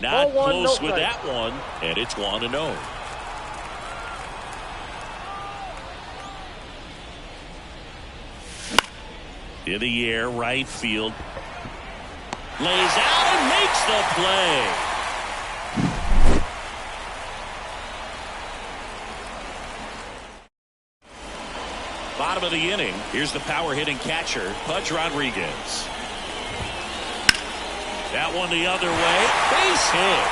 Not close with that one, and it's 1-0. In the air, right field. Lays out and makes the play. Bottom of the inning. Here's the power hitting catcher, Pudge Rodriguez. That one the other way. Base hit.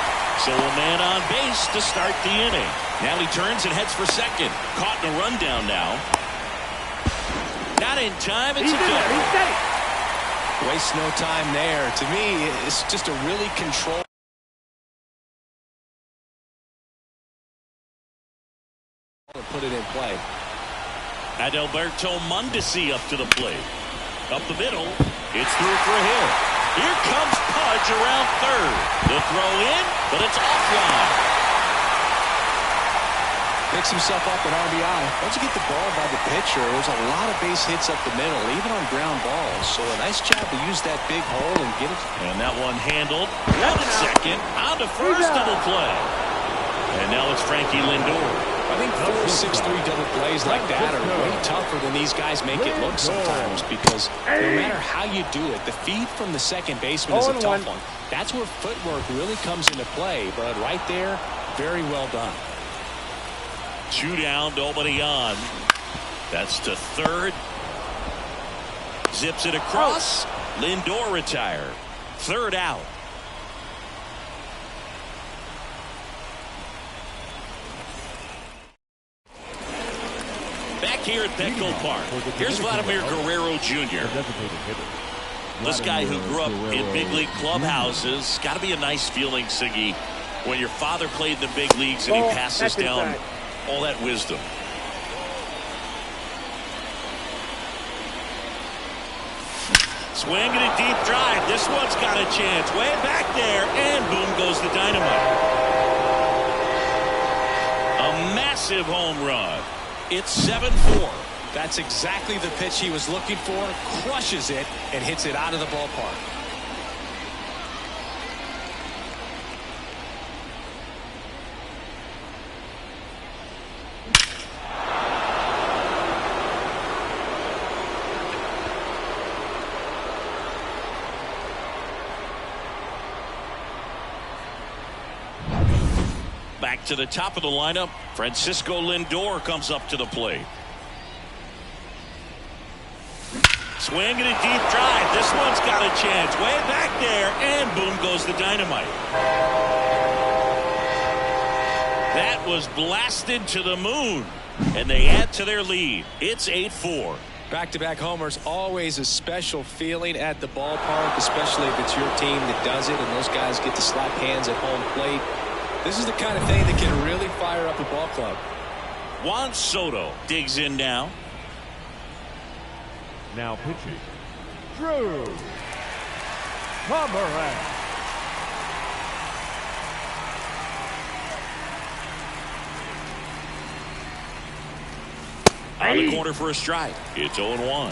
So a man on base to start the inning. Now he turns and heads for second. Caught in a rundown now. Not in time. It's a double. Waste no time there. To me, it's just a really controlled. Put it in play. Adalberto Mondesi up to the plate. Up the middle. It's through for a hit. Here comes Pudge around third. The throw in, but it's offline. Picks himself up an RBI. Once you get the ball by the pitcher, there's a lot of base hits up the middle, even on ground balls. So a nice job to use that big hole and get it. And that one handled. Out at second. On to first, double play. And now it's Frankie Lindor. I think 4-6-3 double plays like that are way tougher than these guys make it look sometimes, because no matter how you do it, the feed from the second baseman is a tough one. That's where footwork really comes into play, but right there, very well done. 2 down, nobody on. That's to third. Zips it across. Lindor retired. Third out. Back here at Petco Park, here's Vladimir Guerrero Jr. This guy who grew up in big league clubhouses. Got to be a nice feeling, Siggy, when your father played in the big leagues and he passes down all that wisdom. Swing and a deep drive. This one's got a chance. Way back there, and boom goes the dynamite. A massive home run. It's 7-4. That's exactly the pitch he was looking for. Crushes it and hits it out of the ballpark. Back to the top of the lineup, Francisco Lindor comes up to the plate. Swing and a deep drive. This one's got a chance. Way back there, and boom goes the dynamite. That was blasted to the moon, and they add to their lead. It's 8-4. Back-to-back homers, always a special feeling at the ballpark, especially if it's your team that does it, and those guys get to slap hands at home plate. This is the kind of thing that can really fire up a ball club. Juan Soto digs in now. Now pitching, Drew Pomeranz. On the corner for a strike. It's 0-1.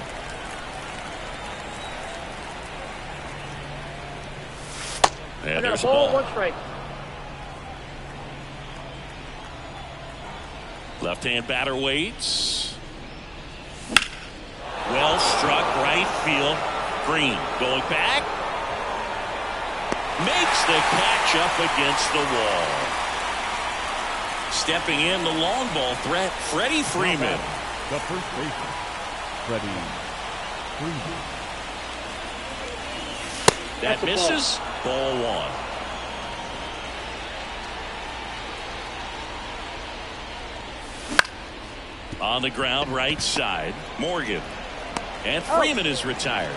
And there's a ball. 1 strike. Left-hand batter waits. Well struck, right field. Green going back. Makes the catch up against the wall. Stepping in, the long ball threat, Freddie Freeman. The first baseman, Freddie Freeman. That misses. Ball 1. On the ground, right side, Morgan. And Freeman is retired.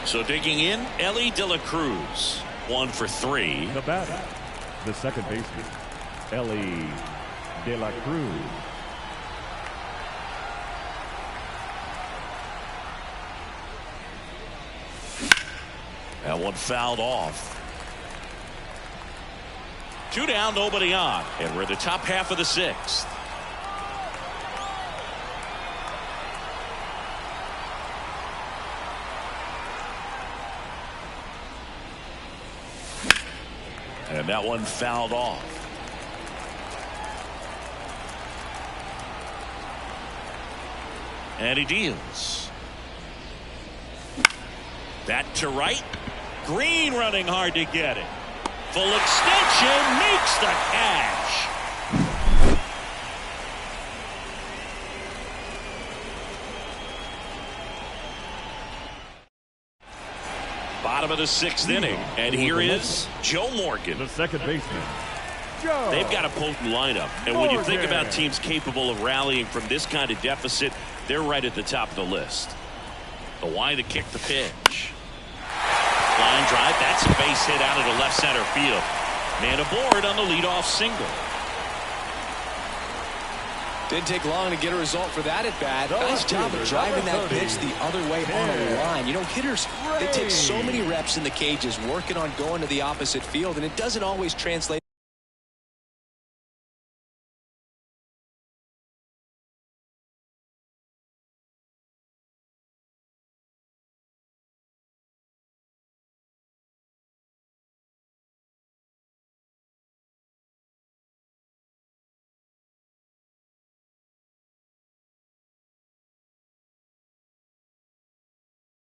So digging in, Ellie De La Cruz. 1 for 3. The batter, the second baseman, Ellie De La Cruz. That one fouled off. 2 down, nobody on. And we're in the top half of the 6th. that one fouled off. And he deals. That to right. Green running hard to get it. Full extension makes the catch. Bottom of the 6th inning, and here is Joe Morgan, the second baseman. They've got a potent lineup, and when you think about teams capable of rallying from this kind of deficit, they're right at the top of the list. The wide to kick the pitch. Line drive, that's a base hit out into left center field. Man aboard on the leadoff single. Didn't take long to get a result for that at bat. Nice job of driving that pitch the other way on a line. You know, hitters, they take so many reps in the cages working on going to the opposite field, and it doesn't always translate.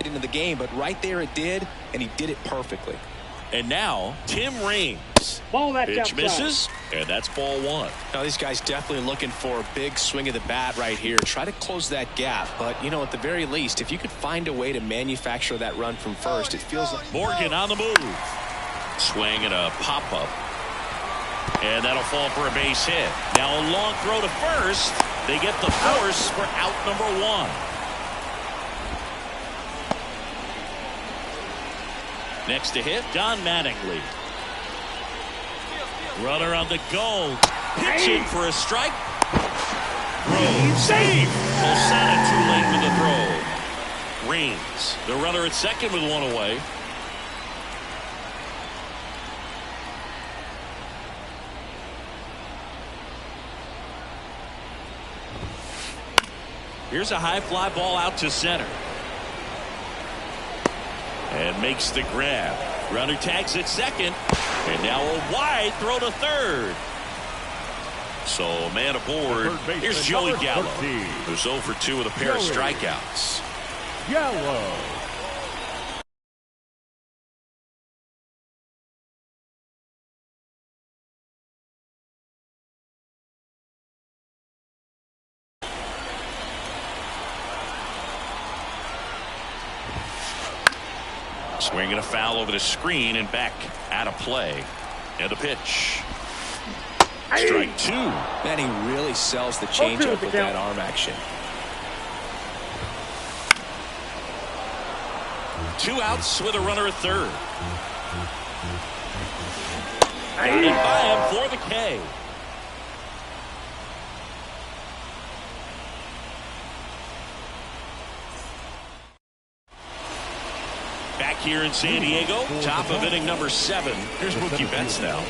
Into the game, but right there it did, and he did it perfectly. And now Tim Raines. Pitch misses, and that's ball 1. Now these guys definitely looking for a big swing of the bat right here. Try to close that gap, but you know, at the very least, if you could find a way to manufacture that run from first, it feels like Morgan on the move. Swing and a pop-up, and that'll fall for a base hit. Now a long throw to first. They get the force for out number 1. Next to hit, Don Mattingly. Runner on the go. Pitching for a strike. Throw. Safe. Posada too late with the throw. Raines, the runner at second with 1 away. Here's a high fly ball out to center. And makes the grab. Runner tags at second. And now a wide throw to third. So a man aboard. Here's Joey Gallo, who's 0 for 2 with a pair of strikeouts. Gallo. Swinging a foul over the screen and back out of play. And the pitch. Strike 2. Man, he really sells the changeup with that arm action. 2 outs with a runner at third. Batted by him for the K. Back here in San Diego, top of inning number 7. Here's Mookie Betts now.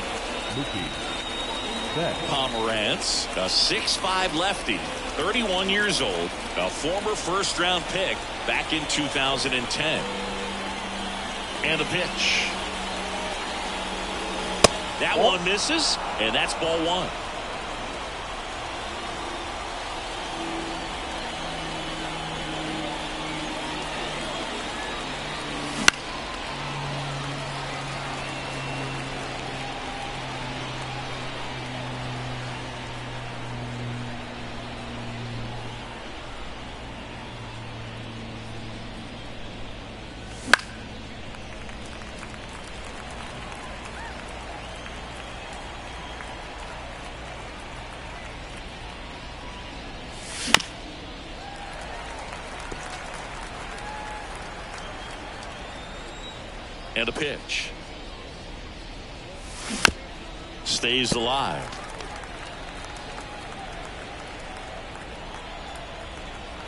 Pomerantz, a 6'5 lefty, 31 years old, a former first-round pick back in 2010. And the pitch. That one misses, and that's ball 1. And a pitch. Stays alive.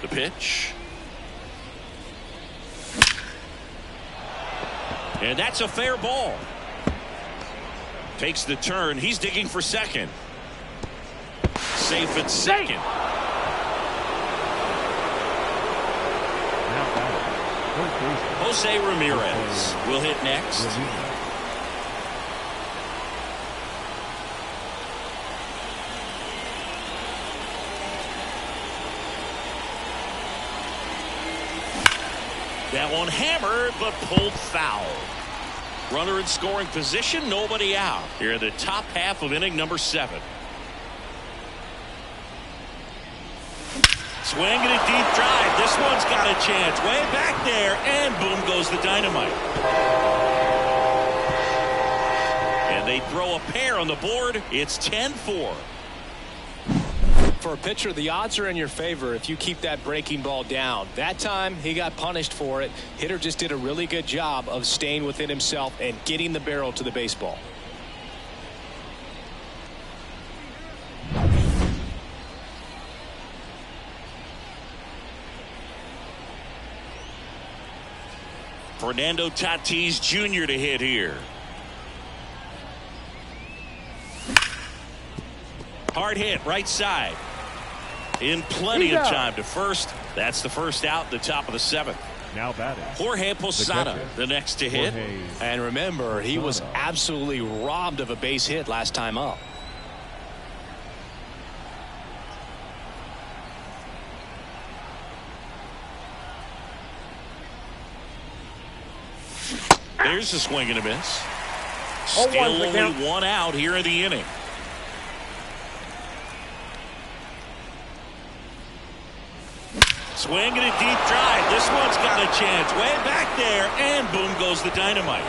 The pitch. And that's a fair ball. Takes the turn. He's digging for second. Safe at second. Jose Ramirez will hit next. That one hammered, but pulled foul. Runner in scoring position, nobody out. Here in the top half of inning number 7. Swing and a deep drive. This one's got a chance. Way back there, and boom goes the dynamite. And they throw a pair on the board. It's 10-4. For a pitcher, the odds are in your favor if you keep that breaking ball down. That time, he got punished for it. Hitter just did a really good job of staying within himself and getting the barrel to the baseball. Fernando Tatis Jr. to hit here. Hard hit, right side. In plenty of time to first. That's the first out, the top of the 7th. Now batting, Jorge Posada, the next to hit. And remember, he was absolutely robbed of a base hit last time up. There's a swing and a miss. Still only one out here in the inning. Swing and a deep drive. This one's got a chance. Way back there, and boom goes the dynamite.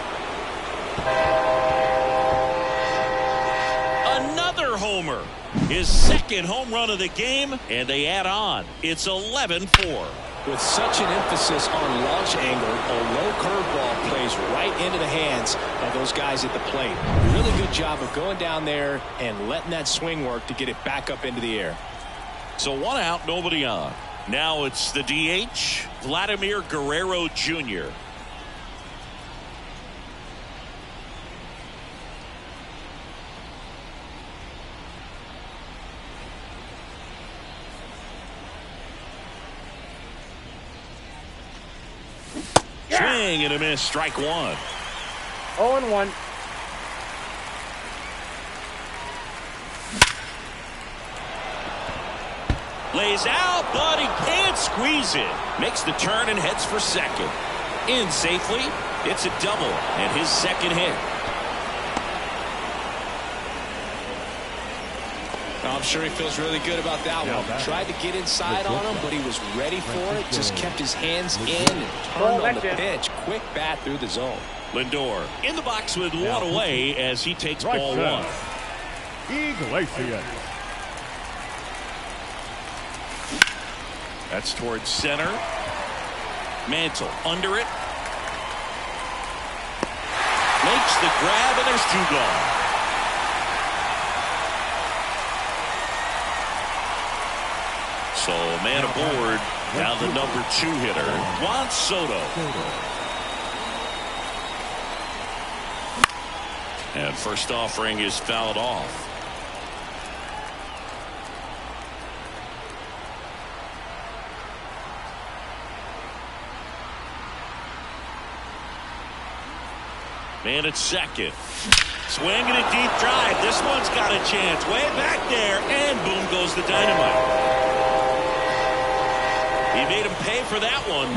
Another homer. His second home run of the game, and they add on. It's 11-4. With such an emphasis on launch angle, a low curveball plays right into the hands of those guys at the plate. Really good job of going down there and letting that swing work to get it back up into the air. So one out, nobody on. Now it's the DH, Vladimir Guerrero Jr. Swing and a miss, strike 1. 0-1. Lays out, but he can't squeeze it. Makes the turn and heads for second. In safely. It's a double and his second hit. I'm sure he feels really good about that one. Tried to get inside on him, but he was ready for it. Just kept his hands in and turned on the pitch. Quick bat through the zone. Lindor in the box with one away as he takes ball 1. Iglesias. That's towards center. Mantle under it. Makes the grab, and there's 2 gone. So man aboard. Now the number 2 hitter, Juan Soto. And first offering is fouled off. Man at second. Swing and a deep drive. This one's got a chance. Way back there, and boom goes the dynamite. He made him pay for that one.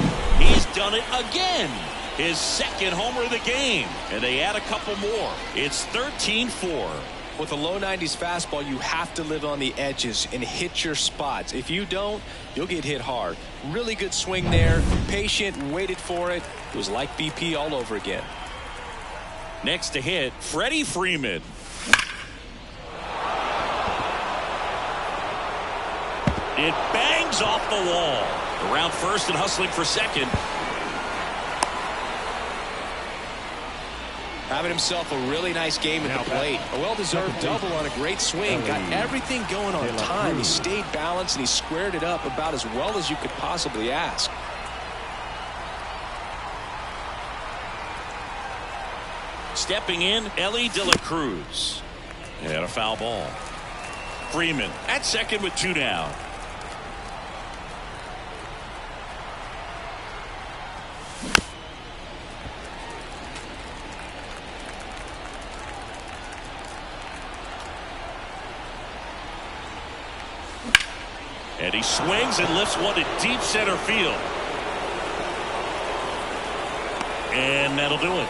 He's done it again. His second homer of the game. And they add a couple more. It's 13-4. With a low 90s fastball, you have to live on the edges and hit your spots. If you don't, you'll get hit hard. Really good swing there. Patient, waited for it. It was like BP all over again. Next to hit, Freddie Freeman. It bangs off the wall. Around first and hustling for second. Having himself a really nice game at the plate. A well-deserved double on a great swing. Got everything going on time. He stayed balanced and he squared it up about as well as you could possibly ask. Stepping in, Ellie De La Cruz. And a foul ball. Freeman at second with 2 down. And he swings and lifts one to deep center field. And that'll do it.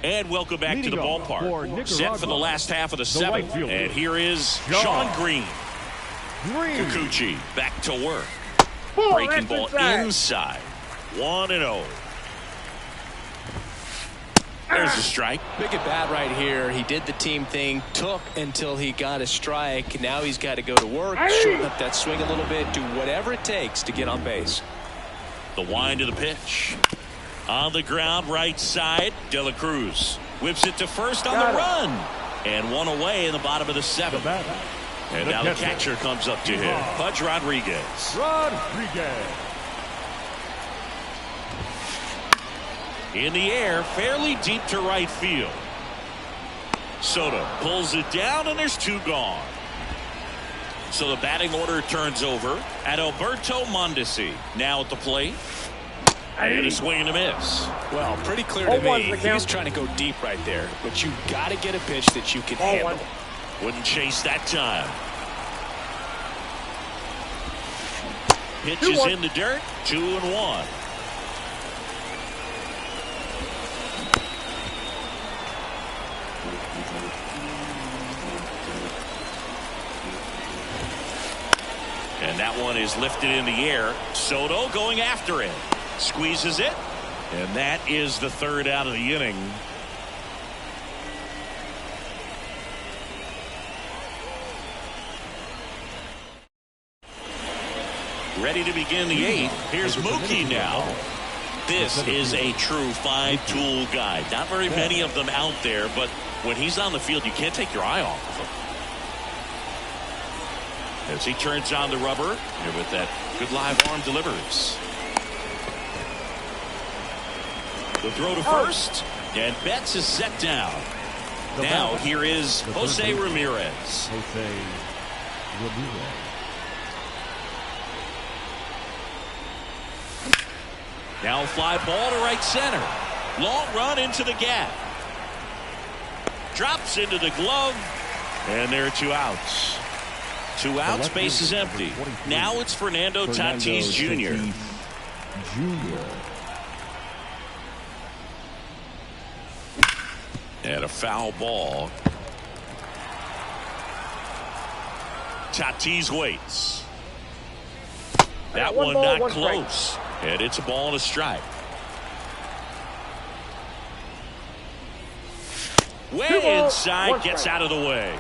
And welcome back to the ballpark. Set for the last half of the seventh. And here is Sean Green. Kikuchi back to work. Breaking ball inside. 1-0. There's a strike. Big at bat right here. He did the team thing, took until he got a strike. Now he's got to go to work, shorten up that swing a little bit, do whatever it takes to get on base. The wind of the pitch. On the ground, right side, De La Cruz whips it to first on the run. And one away in the bottom of the seventh. And now the catcher comes up to him, Pudge Rodriguez. In the air, fairly deep to right field. Soto pulls it down, and there's two gone. So the batting order turns over at Alberto Mondesi. Now at the plate. And a swing and a miss. Well, pretty clear to me. He was trying to go deep right there. But you got to get a pitch that you can handle. Wouldn't chase that time. Pitches in the dirt. 2-1. And that one is lifted in the air. Soto going after it. Squeezes it. And that is the third out of the inning. Ready to begin the eighth. Here's Mookie now. This is a true five-tool guy. Not very many of them out there, but when he's on the field, you can't take your eye off of him. As he turns on the rubber, and with that good live arm delivers. The throw to first, and Betts is set down. Now here is Jose Ramirez. Now a fly ball to right center. Long run into the gap. Drops into the glove, and there are two outs. 2 outs, base is empty. Now it's Fernando Tatis Jr. And a foul ball. Tatis waits. That one not close. And it's a ball and a strike. Way inside, gets out of the way.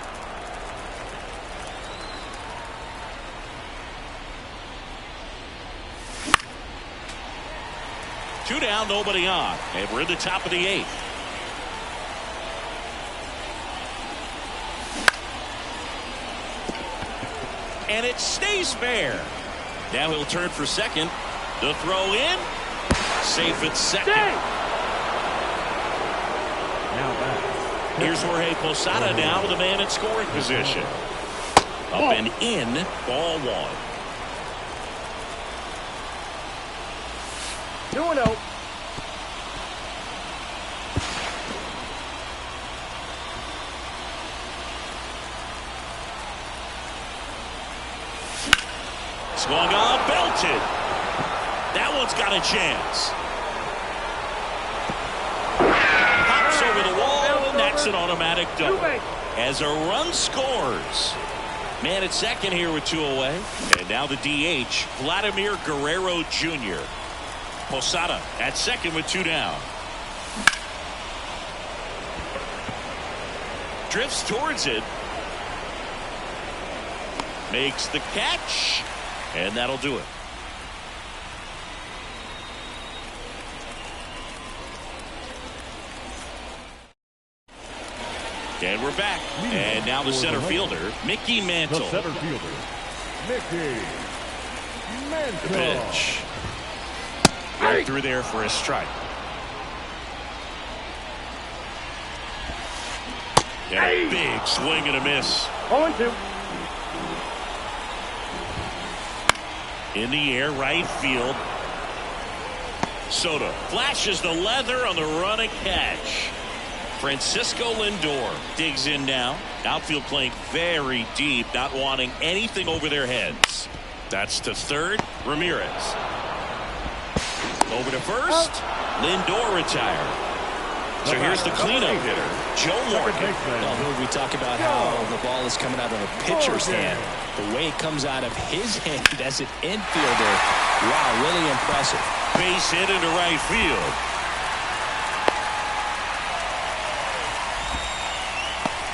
Two down, nobody on. And we're in the top of the eighth. And it stays fair. Now he'll turn for second. The throw in. Safe at second. Here's Jorge Posada now with a man in scoring position. Up and in. Ball one. 2-0. Swung on, belted. That one's got a chance. Pops over the wall, and that's an automatic double. As a run scores. Man at second here with 2 away. And now the DH, Vladimir Guerrero Jr. Posada at second with 2 down. Drifts towards it. Makes the catch. And that'll do it. And we're back. And now the center fielder, Mickey Mantle. The center fielder, Mickey Mantle. The pitch. Right through there for a strike. And a big swing and a miss. 0-2. In the air, right field. Soto flashes the leather on the run and catch. Francisco Lindor digs in now. Outfield playing very deep, not wanting anything over their heads. That's to third. Ramirez. Over to first. Lindor retired. So here's the cleanup hitter, Joe Morgan. Well, we talk about how the ball is coming out of a pitcher's hand. The way it comes out of his hand as an infielder, wow, really impressive. Base hit into right field.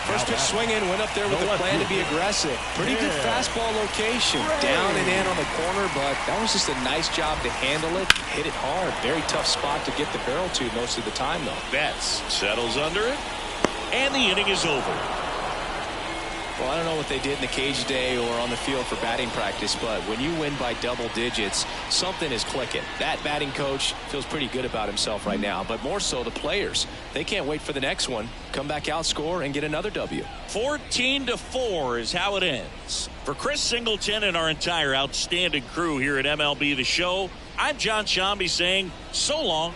First pitch swinging, went up there with the plan to be aggressive. Pretty good fastball location. Down and in on the corner, but that was just a nice job to handle it. Hit it hard. Very tough spot to get the barrel to most of the time, though. Betts settles under it, and the inning is over. Well, I don't know what they did in the cage today or on the field for batting practice, but when you win by double digits, something is clicking. That batting coach feels pretty good about himself right now, but more so the players. They can't wait for the next one. Come back out, score, and get another W. 14-4 is how it ends. For Chris Singleton and our entire outstanding crew here at MLB The Show, I'm John Shambi saying so long.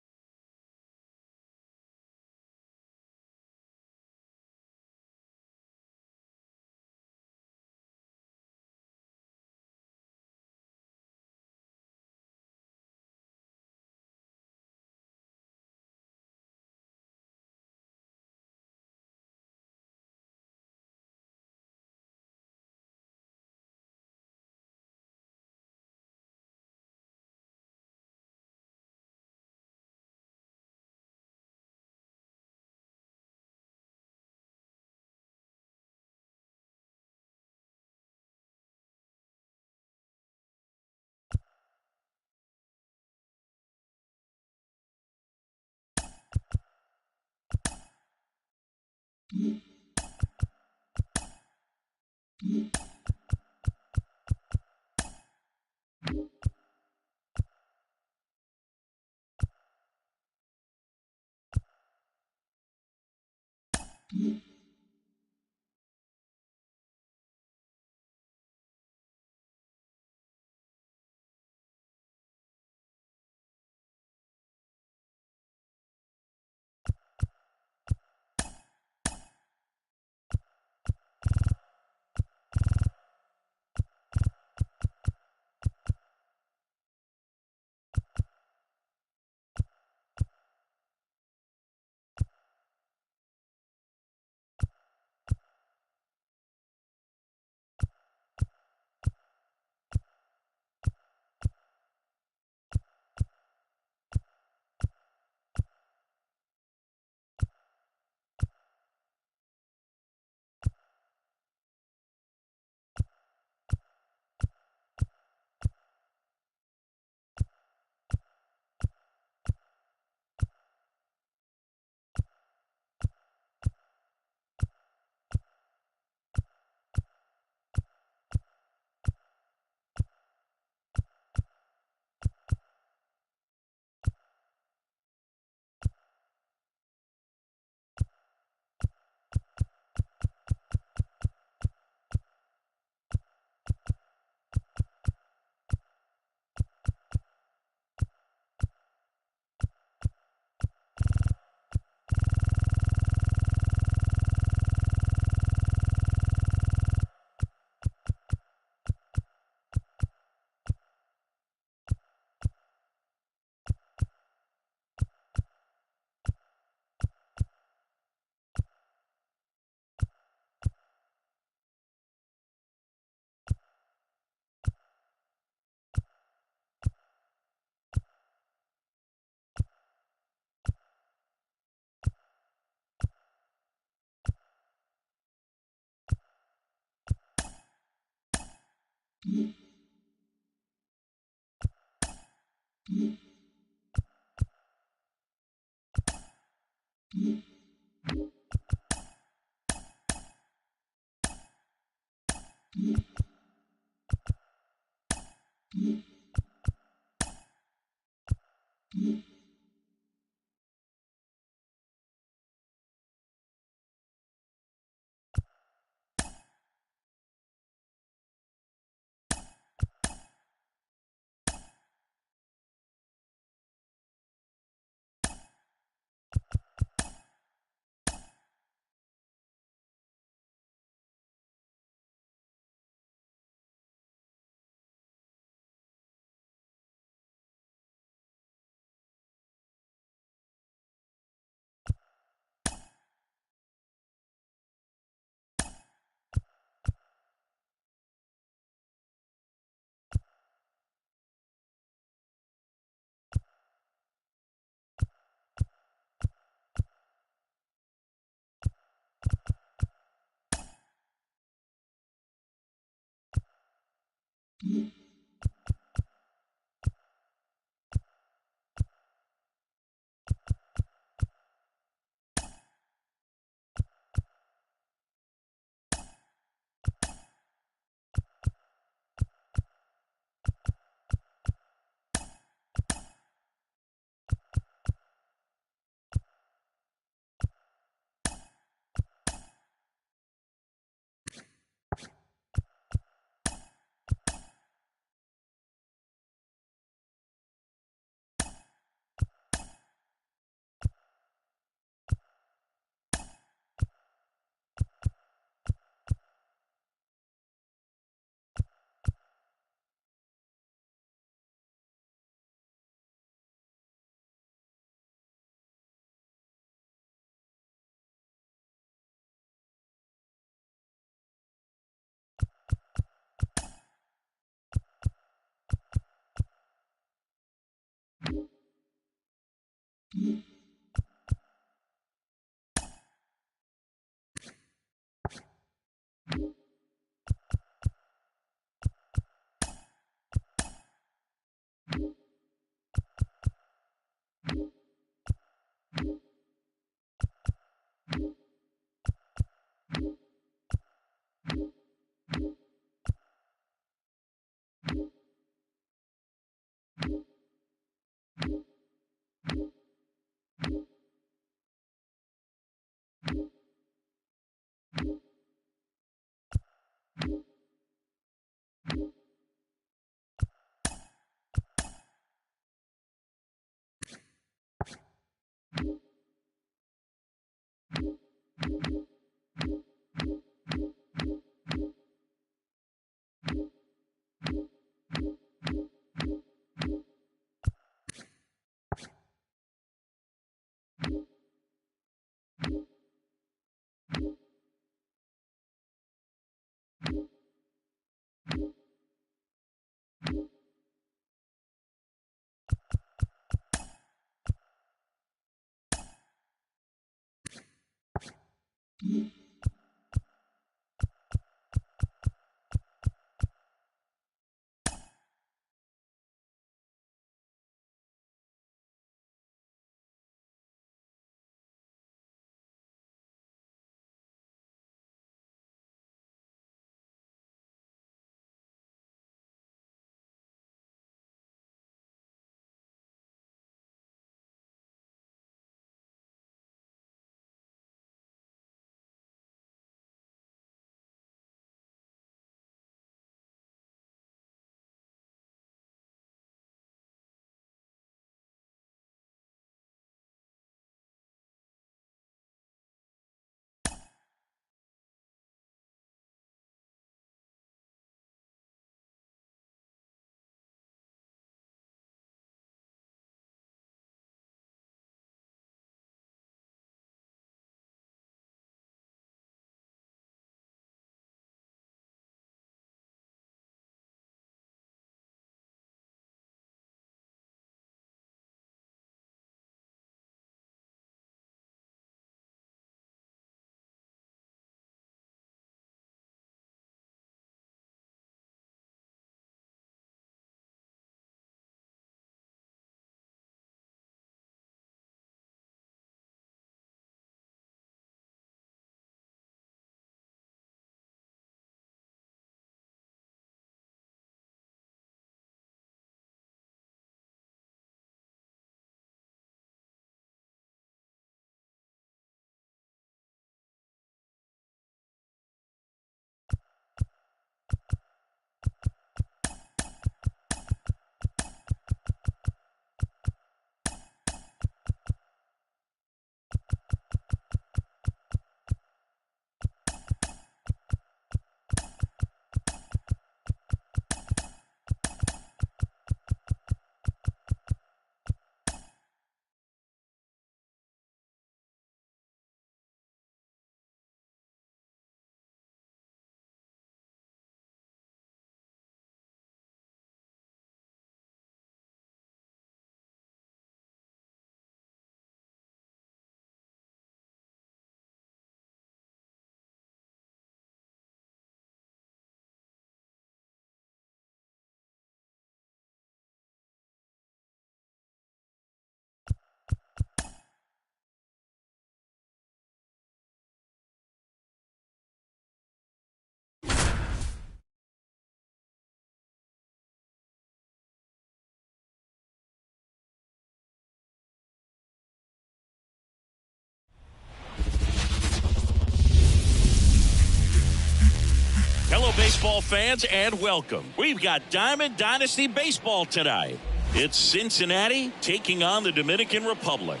Hello, baseball fans, and welcome. We've got Diamond Dynasty Baseball tonight. It's Cincinnati taking on the Dominican Republic.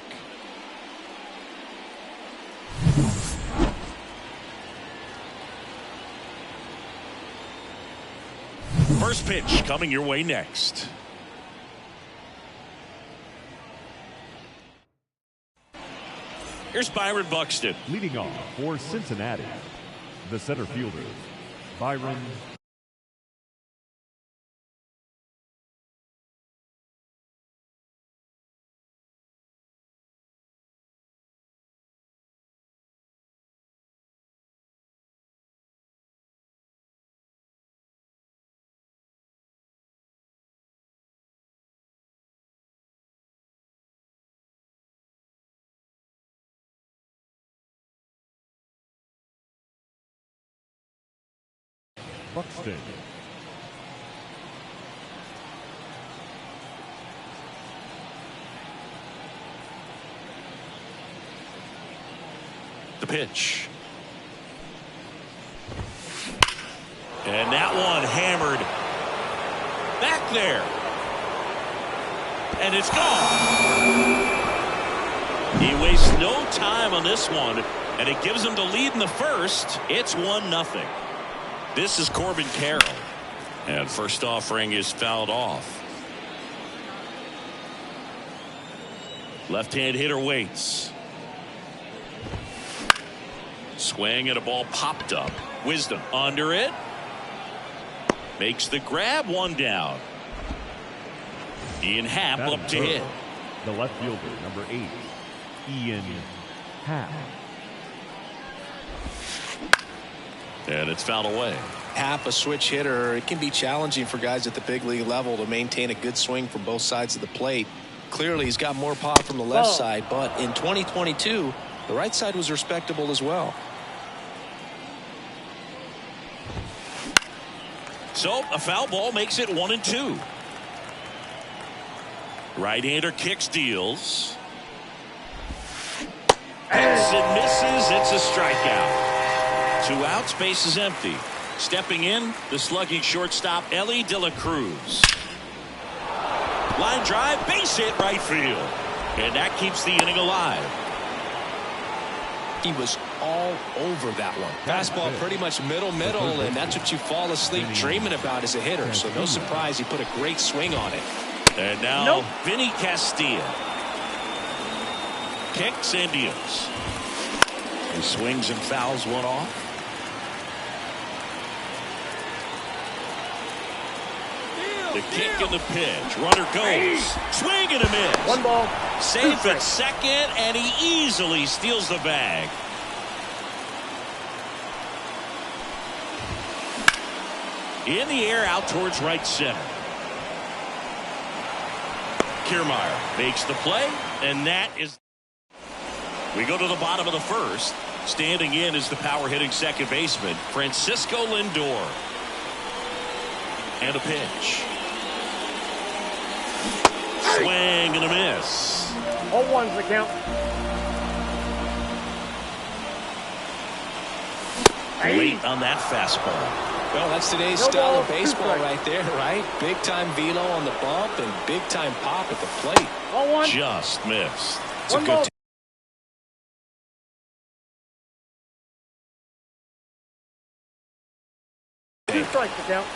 First pitch coming your way next. Here's Byron Buxton. Leading off for Cincinnati, the center fielder, Byron. Buxton. The pitch. And that one hammered back there. And it's gone. He wastes no time on this one, and it gives him the lead in the first. It's 1-0. This is Corbin Carroll. And first offering is fouled off. Left-hand hitter waits. Swing and a ball popped up. Wisdom under it. Makes the grab, one down. Ian Happ up to hit. The left fielder, number 8, Ian Happ. And it's fouled away. Half a switch hitter, it can be challenging for guys at the big league level to maintain a good swing from both sides of the plate. Clearly, he's got more pop from the left side, but in 2022, the right side was respectable as well. So a foul ball makes it 1-2. Right-hander kicks, deals. Hits and misses. It's a strikeout. 2 outs, base is empty. Stepping in, the slugging shortstop, Ellie De La Cruz. Line drive, base hit, right field. And that keeps the inning alive. He was all over that one. Fastball pretty much middle, and that's what you fall asleep dreaming about as a hitter. So no surprise he put a great swing on it. And now Vinny Castilla. Kicks and deals. He swings and fouls one off. The kick and the pitch. Runner goes. Swing and a miss. 1 ball. Safe at second, and he easily steals the bag. In the air, out towards right center. Kiermaier makes the play, and that is. We go to the bottom of the first. Standing in is the power-hitting second baseman, Francisco Lindor. And a pitch. Swing and a miss. 0-1's the count. Late on that fastball. Well, that's today's style of baseball right there, right? Big-time velo on the bump and big-time pop at the plate. 0-1. Just missed. It's a good 2 strikes the count.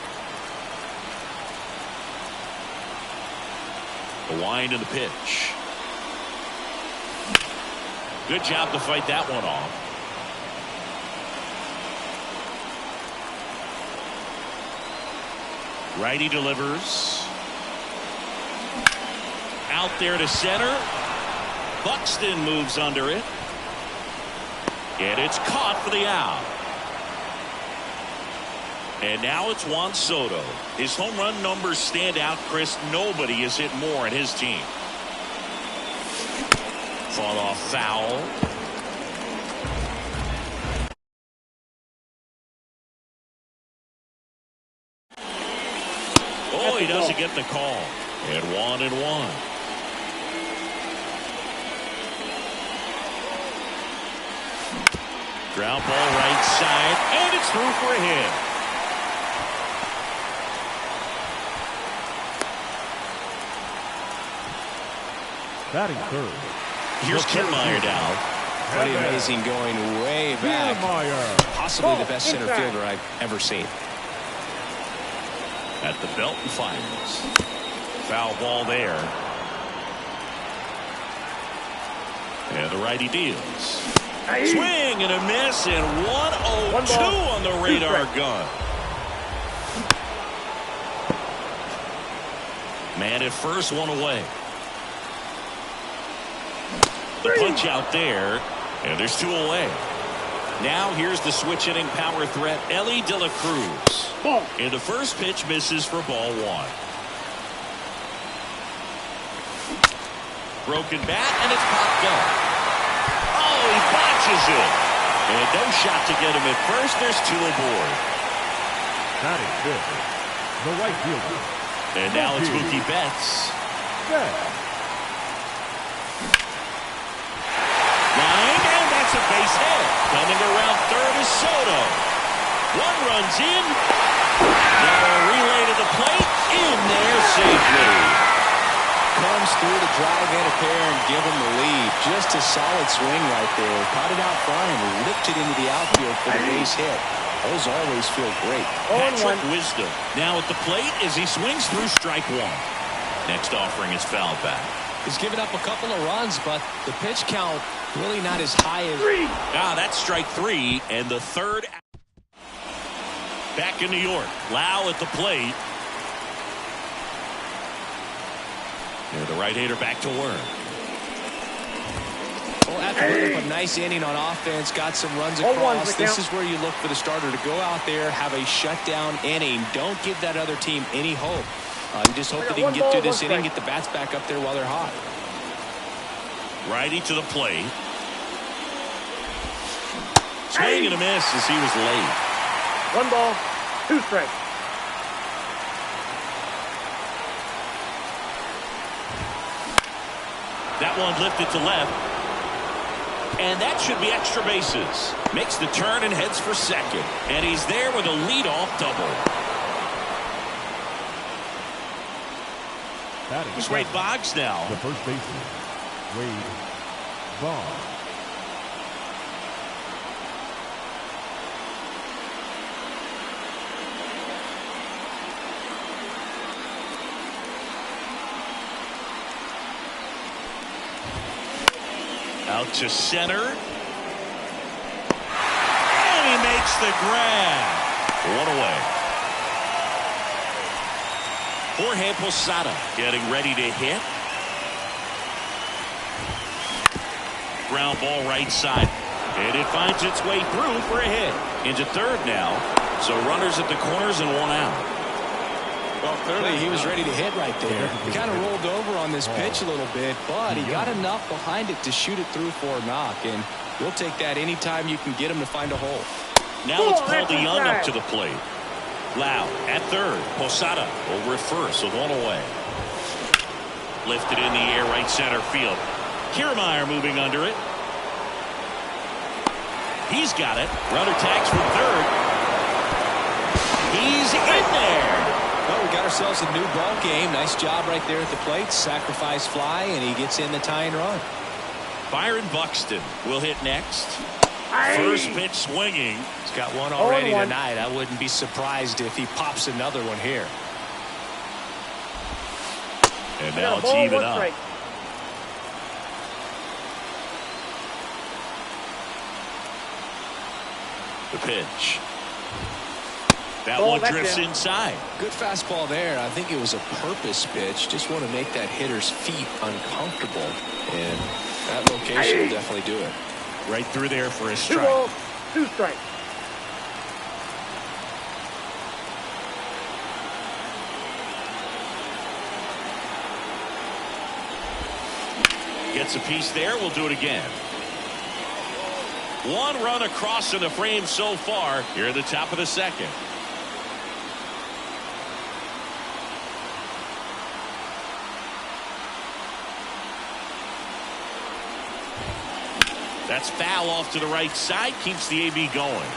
The wind and the pitch. Good job to fight that one off. Righty delivers. Out there to center. Buxton moves under it. And it's caught for the out. And now it's Juan Soto. His home run numbers stand out, Chris. Nobody has hit more in his team. Fall off foul. Oh, he doesn't get the call. And 1-1. Ground ball right side, and it's through for a hit. Batting third. Here's Kiermaier now. Pretty amazing, going way back. Possibly the best center fielder I've ever seen. At the belt and fires. Foul ball there. And the righty deals. Swing and a miss, and 1-0-2 on the radar gun. Man at first, one away. The punch out there, and there's 2 away. Now here's the switch hitting power threat, Ellie De La Cruz. And the first pitch misses for ball 1. Broken bat, and it's popped up. Oh, he botches it. And no shot to get him at first. There's 2 aboard. Batting fifth. The right fielder. And now it's Mookie Betts. Line, and that's a base hit. Coming around third is Soto. 1 runs in. Now a relay to the plate. In there safely. Comes through to drive in a pair and give him the lead. Just a solid swing right there. Caught it out front and ripped it into the outfield for the base hit. Those always feel great. Patrick Wisdom now at the plate as he swings through strike 1. Next offering is fouled back. He's given up a couple of runs, but the pitch count really not as high as... That's strike 3, and the third. Back in New York. Lau at the plate. And the right-hander back to work. Well, got to put up a nice inning on offense, got some runs across. This is where you look for the starter to go out there, have a shutdown inning. Don't give that other team any hope. You just hope that he can get through this inning, get the bats back up there while they're hot. Righty to the plate. Swing and a miss as he was late. 1 ball, 2 strikes. That one lifted to left. And that should be extra bases. Makes the turn and heads for second. And he's there with a leadoff double. It's Wade Boggs now. The first baseman, Wade Boggs. Out to center. And he makes the grab. 1 away. Jorge Posada getting ready to hit. Ground ball right side. And it finds its way through for a hit. Into third now. So runners at the corners and 1 out. Well, clearly he was ready to hit right there. He kind of rolled over on this pitch a little bit, but he got enough behind it to shoot it through for a knock. And you'll take that anytime you can get him to find a hole. Now it's Paul DeYoung up to the plate. Lau at third. Posada over at first with 1 away. Lifted in the air right center field. Kiermaier moving under it. He's got it. Runner tags from third. He's in there. Well, we got ourselves a new ball game. Nice job right there at the plate. Sacrifice fly, and he gets in the tying run. Byron Buxton will hit next. First pitch swinging. He's got one already tonight. I wouldn't be surprised if he pops another one here. And now it's even up. The pitch. That one drifts inside. Good fastball there. I think it was a purpose pitch. Just want to make that hitter's feet uncomfortable. And that location will definitely do it. Right through there for a strike. 2 balls, 2 strikes. Gets a piece there. We'll do it again. 1 run across in the frame so far here at the top of the second. That's foul off to the right side. Keeps the AB going.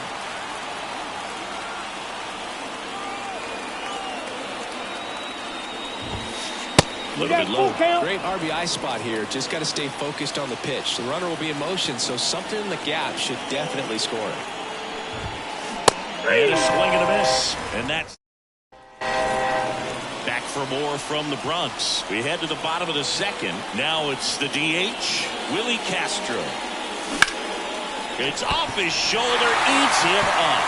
A little bit low. Great RBI spot here. Just got to stay focused on the pitch. The runner will be in motion, so something in the gap should definitely score it. And a swing and a miss. And that's back for more from the Bronx. We head to the bottom of the second. Now it's the DH, Willie Castro. It's off his shoulder, eats him up.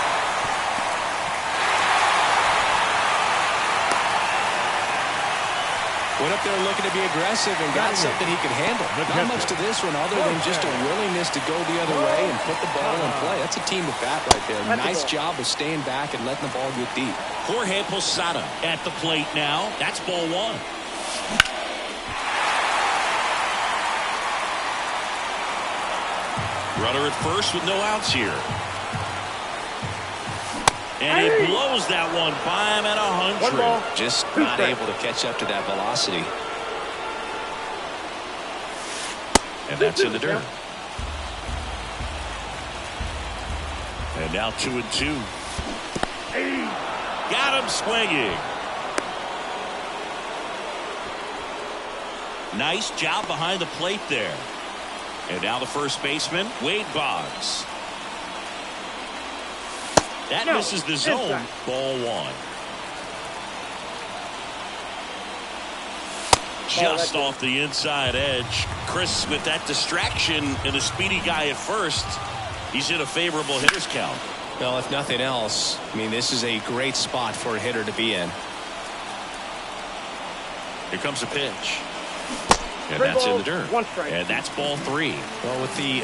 Went up there looking to be aggressive and got something he could handle. Not much to this one other than just a willingness to go the other way and put the ball in play. That's a team at bat right there. Nice job of staying back and letting the ball get deep. Jorge Posada at the plate now. That's ball 1. Runner at first with no outs here. And he blows that one by him at 100. Just not able to catch up to that velocity. And that's in the dirt. And now 2-2. Got him swinging. Nice job behind the plate there. And now the first baseman, Wade Boggs. That misses the zone. Ball 1. Just off the inside edge. Chris, with that distraction and a speedy guy at first, he's in a favorable hitter's count. Well, if nothing else, I mean, this is a great spot for a hitter to be in. Here comes a pitch. And that's in the dirt. 1 strike. And that's ball 3. Well, with the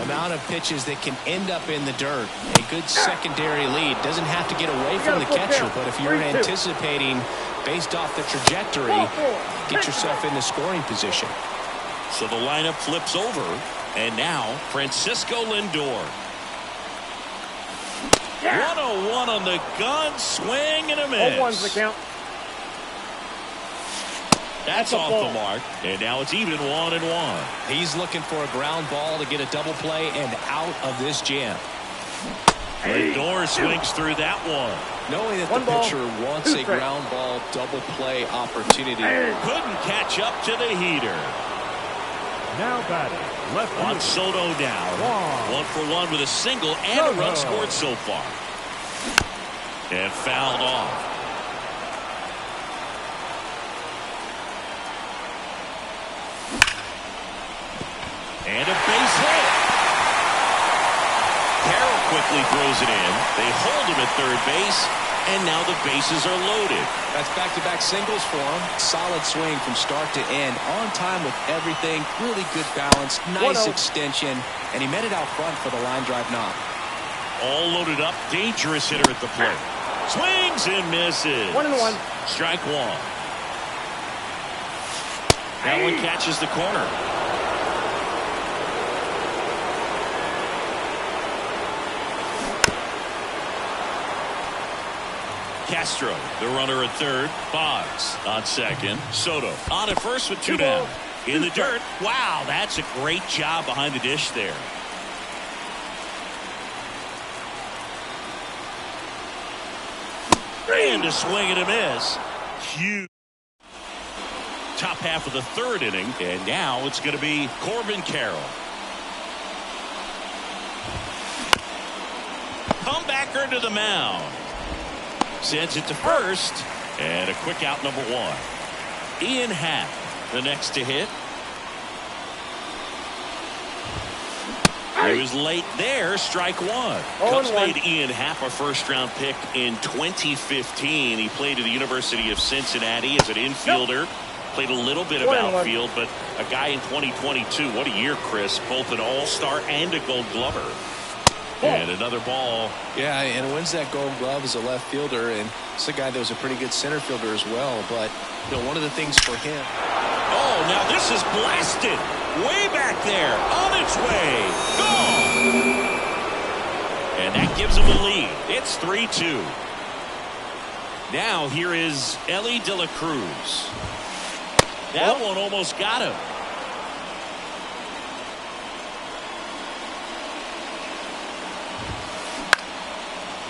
amount of pitches that can end up in the dirt, a good secondary lead doesn't have to get away from the catcher, but if you're anticipating based off the trajectory, get yourself into scoring position. So the lineup flips over, and now Francisco Lindor. 101 on the gun, swing and a miss. 0-1's the count. That's off the mark, and now it's even 1-1. He's looking for a ground ball to get a double play and out of this jam. Lindor swings through that one. Knowing that the pitcher wants a ground ball double play opportunity. Couldn't catch up to the heater. Now batting, left Juan Soto down. 1 for 1 with a single and a run scored so far. And fouled off. And a base hit. Carroll quickly throws it in. They hold him at third base, and now the bases are loaded. That's back-to-back singles for him. Solid swing from start to end. On time with everything. Really good balance. Nice extension. And he met it out front for the line drive knock. All loaded up. Dangerous hitter at the plate. Swings and misses. 1-1. Strike 1. That one catches the corner. Castro, the runner at third. Boggs on second. Soto on at first with 2 down. In the dirt. Wow, that's a great job behind the dish there. And a swing and a miss. Huge. Top half of the 3rd inning. And now it's going to be Corbin Carroll. Comebacker to the mound. Sends it to first, and a quick out, number 1. Ian Happ, the next to hit. He was late there, strike 1. Cubs made Ian Happ a first-round pick in 2015. He played at the University of Cincinnati as an infielder. Played a little bit of outfield, but a guy in 2022. What a year, Chris. Both an all-star and a gold glover. And another ball. Yeah, and wins that gold glove as a left fielder, and it's a guy that was a pretty good center fielder as well. But you know, one of the things for him. Oh, now this is blasted. Way back there. On its way. Gone. And that gives him a lead. It's 3-2. Now here is Elly De La Cruz. That one almost got him.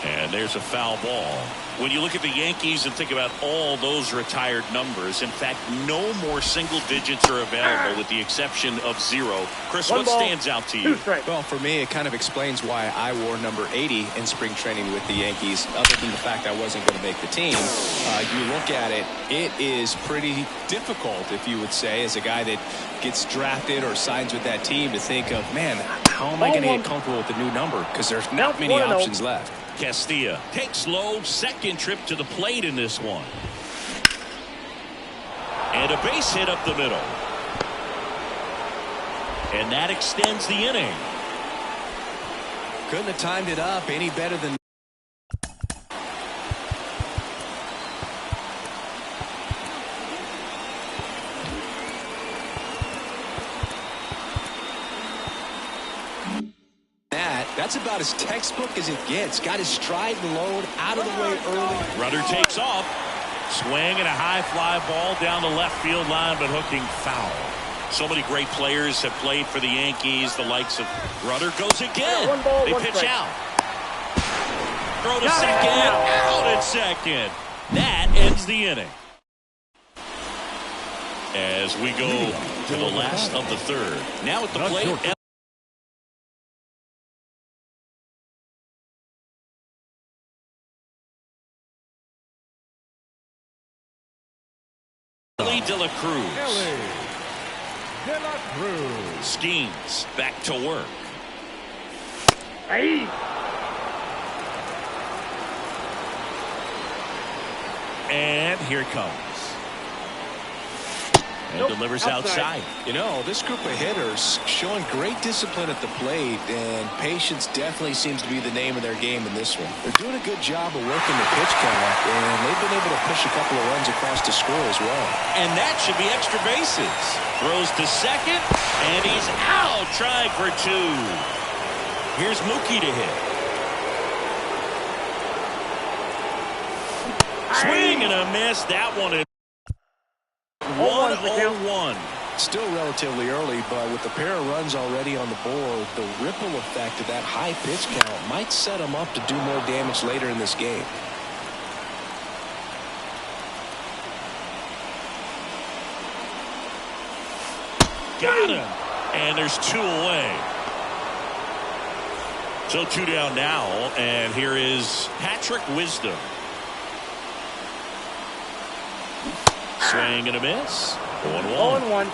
And there's a foul ball. When you look at the Yankees and think about all those retired numbers, in fact, no more single digits are available with the exception of 0. Chris, what stands out to you? Well, for me, it kind of explains why I wore number 80 in spring training with the Yankees, other than the fact I wasn't going to make the team. You look at it, it is pretty difficult, if you would say, as a guy that gets drafted or signs with that team to think of, man, how am I going to get comfortable with the new number? Because there's not many options left. Castilla takes low, second trip to the plate in this one. And a base hit up the middle. And that extends the inning. Couldn't have timed it up any better than That's about as textbook as it gets. Got his stride and load out of the way early. Runner takes off. Swing and a high fly ball down the left field line, but hooking foul. So many great players have played for the Yankees. The likes of Runner goes again. They pitch out. Throw to second. Out at second. That ends the inning. As we go to the last of the 3rd. Now at the plate. Elly De La Cruz. Elly De La Cruz. Schemes back to work. Hey. And here it comes. And delivers outside. You know, this group of hitters showing great discipline at the plate, and patience definitely seems to be the name of their game in this one. They're doing a good job of working the pitch count, and they've been able to push a couple of runs across to score as well. And that should be extra bases. Throws to second, and he's out, trying for two. Here's Mookie to hit. Swing and a miss. That one is 1-0-1. Still relatively early, but with a pair of runs already on the board, the ripple effect of that high pitch count might set them up to do more damage later in this game. Got him. And there's two away. So two down now, and here is Patrick Wisdom. Swing and a miss. 1-1.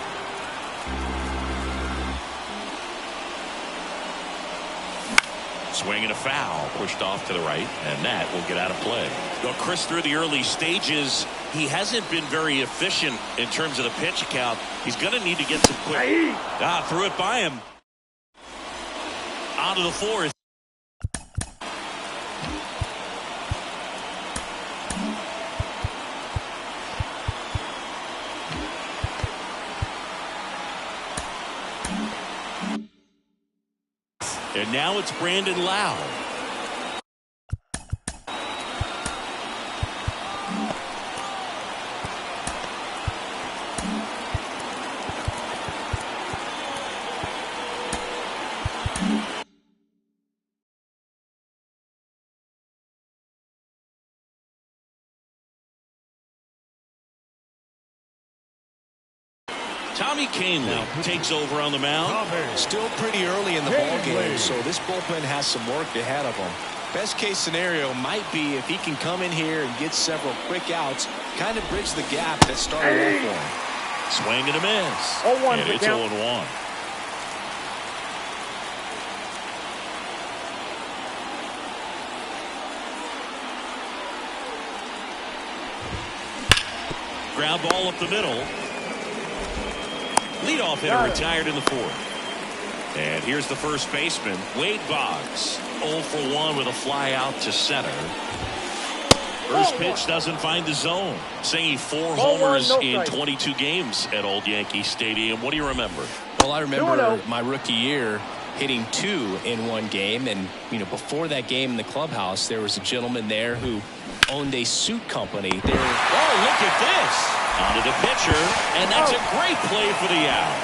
Swing and a foul. Pushed off to the right, and that will get out of play. Well, Chris, through the early stages, he hasn't been very efficient in terms of the pitch count. He's going to need to get some quick. Threw it by him. On to the fourth. And now it's Brandon Lau. Tommy Kahnle takes over on the mound. Still pretty early in the ball game, so this bullpen has some work ahead of him. Best case scenario might be if he can come in here and get several quick outs, kind of bridge the gap that started off for him. Swing and a miss. 0-1. And it's 0-1. Ground ball up the middle. Leadoff hitter retired in the fourth. And here's the first baseman, Wade Boggs. 0 for 1 with a fly out to center. First pitch doesn't find the zone. Singing 4 homers in 22 games at Old Yankee Stadium. What do you remember? Well, I remember my rookie year hitting 2 in one game. And, you know, before that game in the clubhouse, there was a gentleman there who owned a suit company. Oh, look at this. Onto the pitcher, and that's a great play for the out.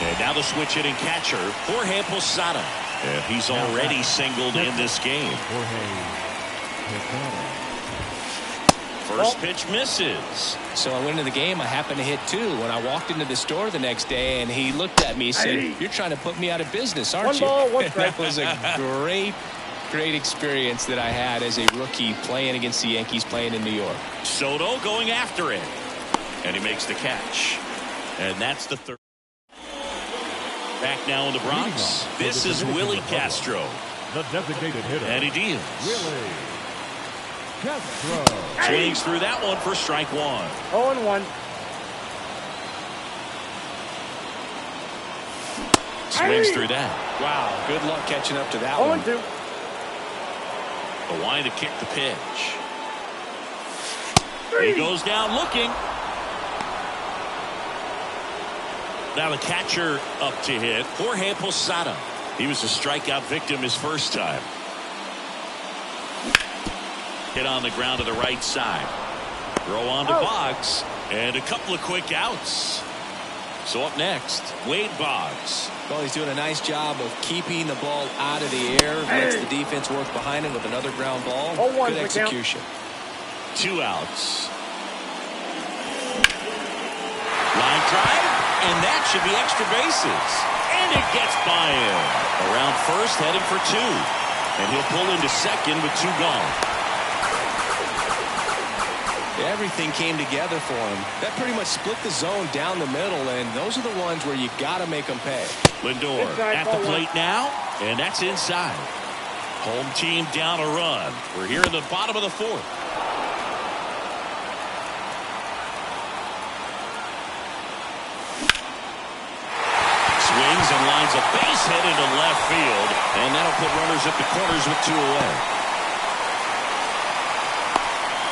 And now the switch hitting catcher, Jorge Posada. And he's already singled in this game. First pitch misses. So I went into the game. I happened to hit 2 when I walked into the store the next day, and he looked at me and said, "You're trying to put me out of business, aren't you?" That was a great experience that I had as a rookie playing against the Yankees, playing in New York. Soto going after it, and he makes the catch, and that's the third. Back now in the Bronx, this is Willie Castro, the designated hitter, and he deals. Willie Castro swings through that one for strike 1. 0-1. Swings through that. Wow, good luck catching up to that one. 0-2. The line to kick the pitch. He goes down looking. Now the catcher up to hit, Jorge Posada. He was a strikeout victim his first time. Hit on the ground to the right side. Throw on to Boggs, and a couple of quick outs. So up next, Wade Boggs. Well, he's doing a nice job of keeping the ball out of the air. Lets the defense work behind him with another ground ball. Good execution. 2 outs. Line drive, and that should be extra bases. And it gets by him. Around first, heading for 2. And he'll pull into second with 2 gone. Everything came together for him. That pretty much split the zone down the middle, and those are the ones where you got to make them pay. Lindor at the plate now, and that's inside. Home team down a run. We're here in the bottom of the 4th. swings and lines a base hit into left field. And that'll put runners at the corners with 2 away.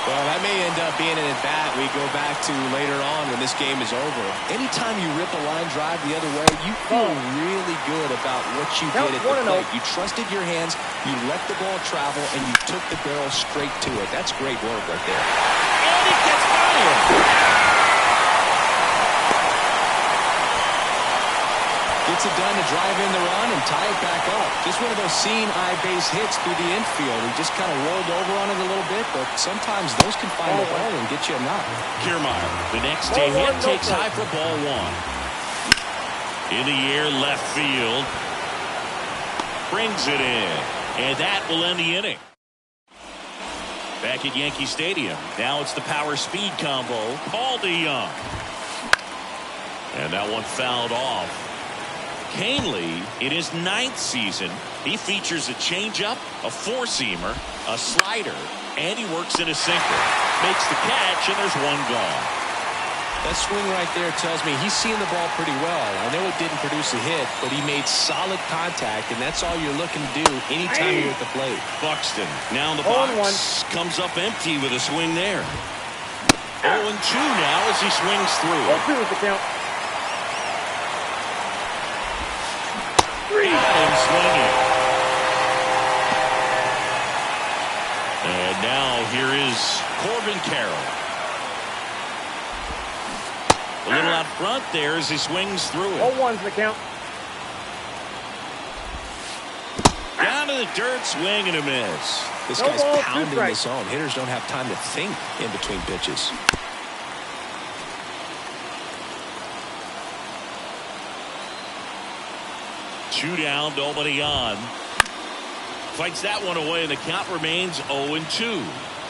Well, that may end up being an at-bat we go back to later on when this game is over. Anytime you rip a line drive the other way, you feel really good about what you did at the plate. You trusted your hands, you let the ball travel, and you took the barrel straight to it. That's great work right there. And it gets by him. Gets it done to drive in the run and tie it back up. Just one of those seeing eye base hits through the infield. He just kind of rolled over on it a little bit, but sometimes those can find the ball and get you a knock. Kiermaier, the next day hit, takes high for ball 1. In the air, left field. Brings it in. And that will end the inning. Back at Yankee Stadium. Now it's the power speed combo. Paul DeYoung. And that one fouled off. Canely, in his 9th season, he features a changeup, a 4-seamer, a slider, and he works in a sinker. Makes the catch, and there's 1 gone. That swing right there tells me he's seeing the ball pretty well. I know it didn't produce a hit, but he made solid contact, and that's all you're looking to do anytime you're at the plate. Buxton, now in the box, comes up empty with a swing there. 0-2 now as he swings through. 0-2 is the count. And swinging. And now here is Corbin Carroll. A little out front there as he swings through it. 0-1's the count. Down to the dirt, swing and a miss. This guy's pounding the zone. Hitters don't have time to think in between pitches. Two down, nobody on. Fights that one away, and the count remains 0-2.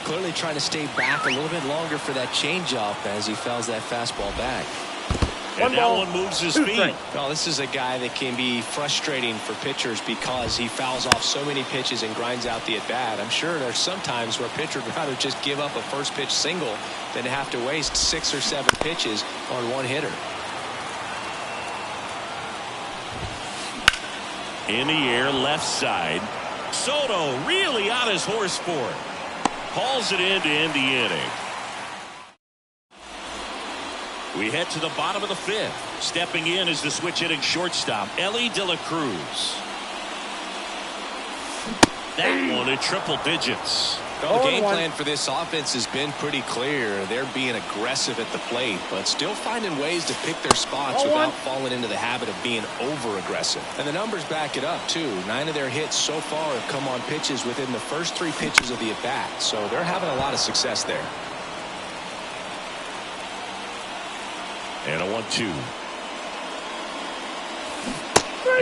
Clearly trying to stay back a little bit longer for that changeup as he fouls that fastball back. And that one moves his feet. Well, this is a guy that can be frustrating for pitchers because he fouls off so many pitches and grinds out the at-bat. I'm sure there's some times where a pitcher would rather just give up a first pitch single than to have to waste 6 or 7 pitches on one hitter. In the air, left side. Soto really on his horse for it. Hauls it in to end the inning. We head to the bottom of the 5th. Stepping in is the switch hitting shortstop, Elly De La Cruz. That one in triple digits. Well, the game plan for this offense has been pretty clear. They're being aggressive at the plate, but still finding ways to pick their spots without falling into the habit of being over-aggressive. And the numbers back it up, too. 9 of their hits so far have come on pitches within the first 3 pitches of the at-bat, so they're having a lot of success there. And a 1-2.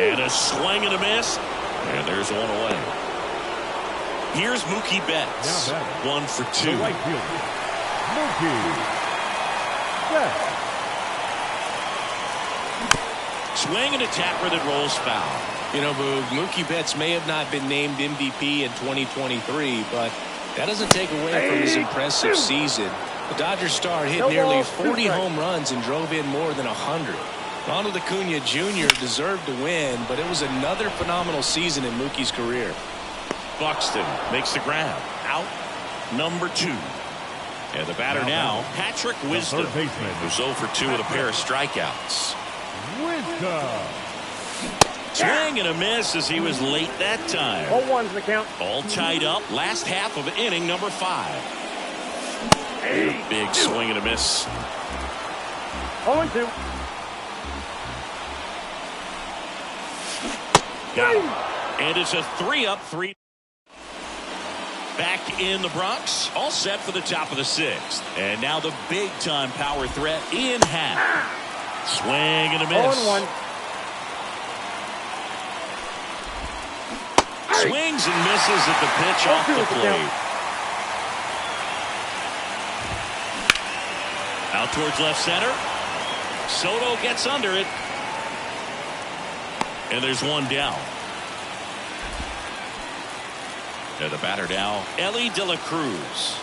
And a swing and a miss. And there's one away. Here's Mookie Betts. 1 for 2. The right fielder, Mookie Betts. Swing and a tapper that rolls foul. You know, Boog, Mookie Betts may have not been named MVP in 2023, but that doesn't take away from his impressive season. The Dodgers star hit nearly 40 home runs and drove in more than 100. Ronald Acuna Jr. deserved to win, but it was another phenomenal season in Mookie's career. Buxton makes the grab. Out number 2. And the batter now, Patrick Wisdom, who's 0 for 2 with a pair of strikeouts. Wisdom. Swing and a miss as he was late that time. 0-1's the count. All tied up. Last half of inning number 5. Big swing and a miss. 0-2. Got him. And it's a 3-up, 3. Back in the Bronx, all set for the top of the 6th. And now the big-time power threat, Ian Happ. Swing and a miss. 0-1. Swings and misses at the pitch off the plate. Out towards left center. Soto gets under it. And there's one down. And the batter now, Elly De La Cruz.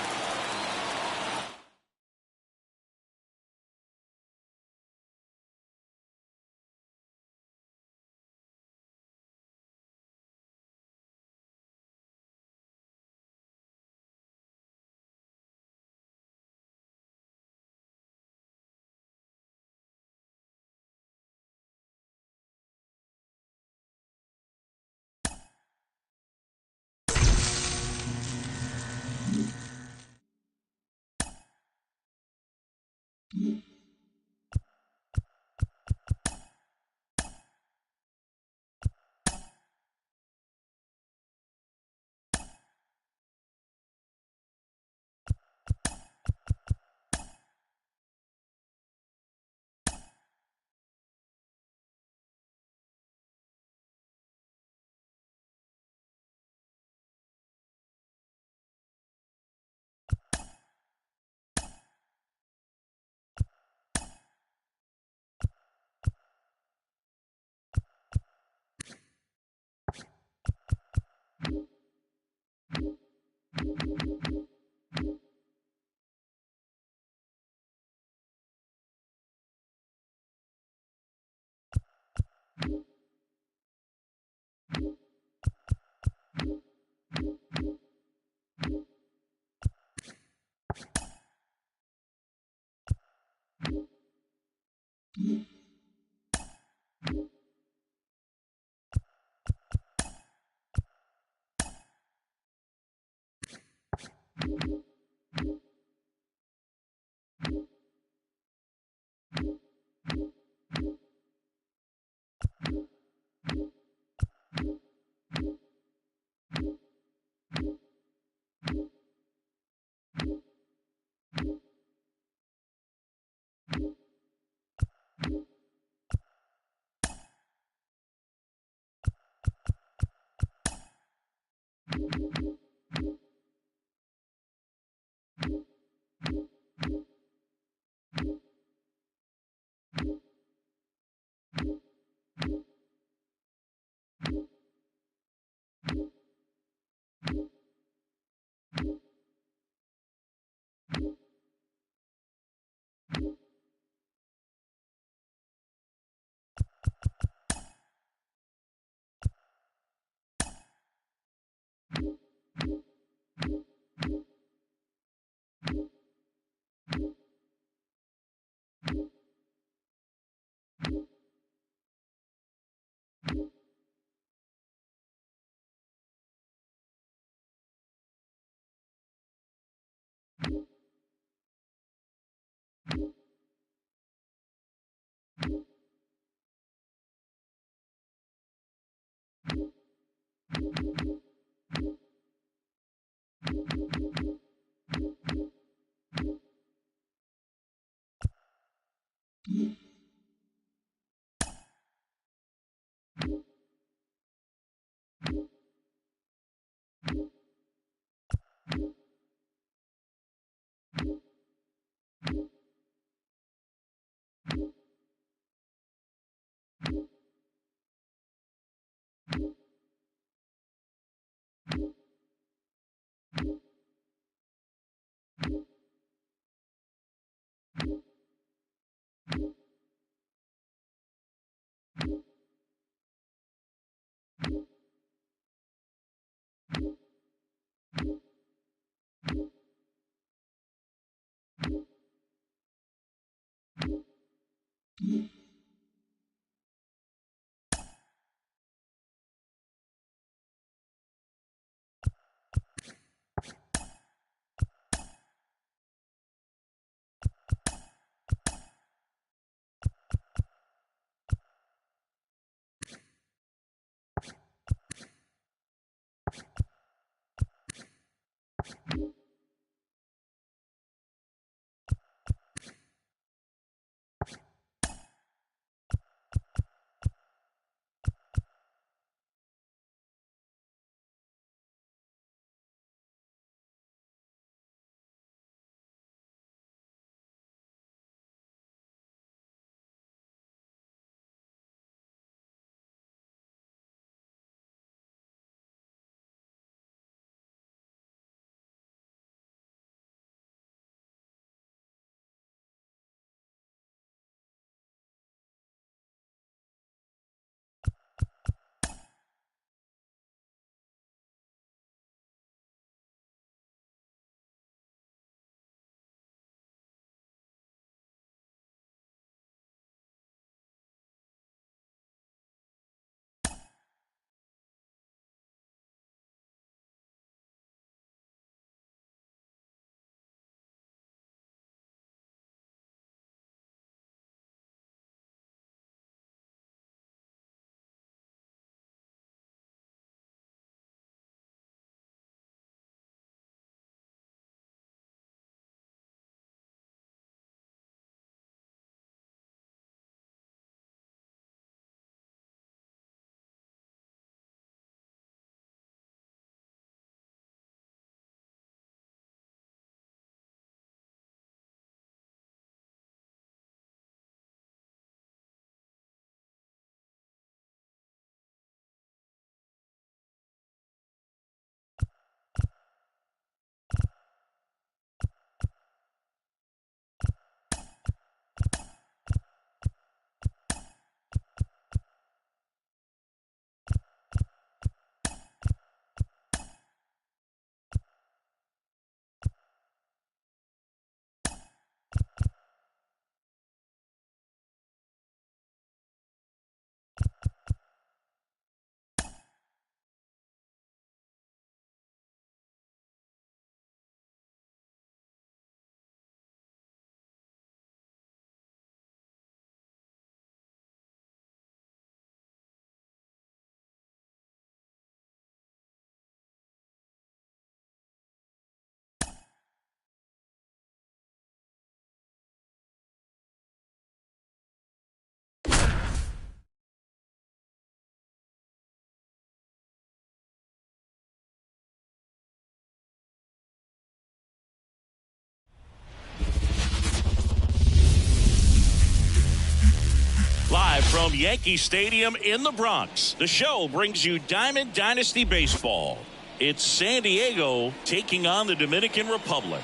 from Yankee Stadium in the Bronx, the show brings you Diamond Dynasty Baseball. It's San Diego taking on the Dominican Republic.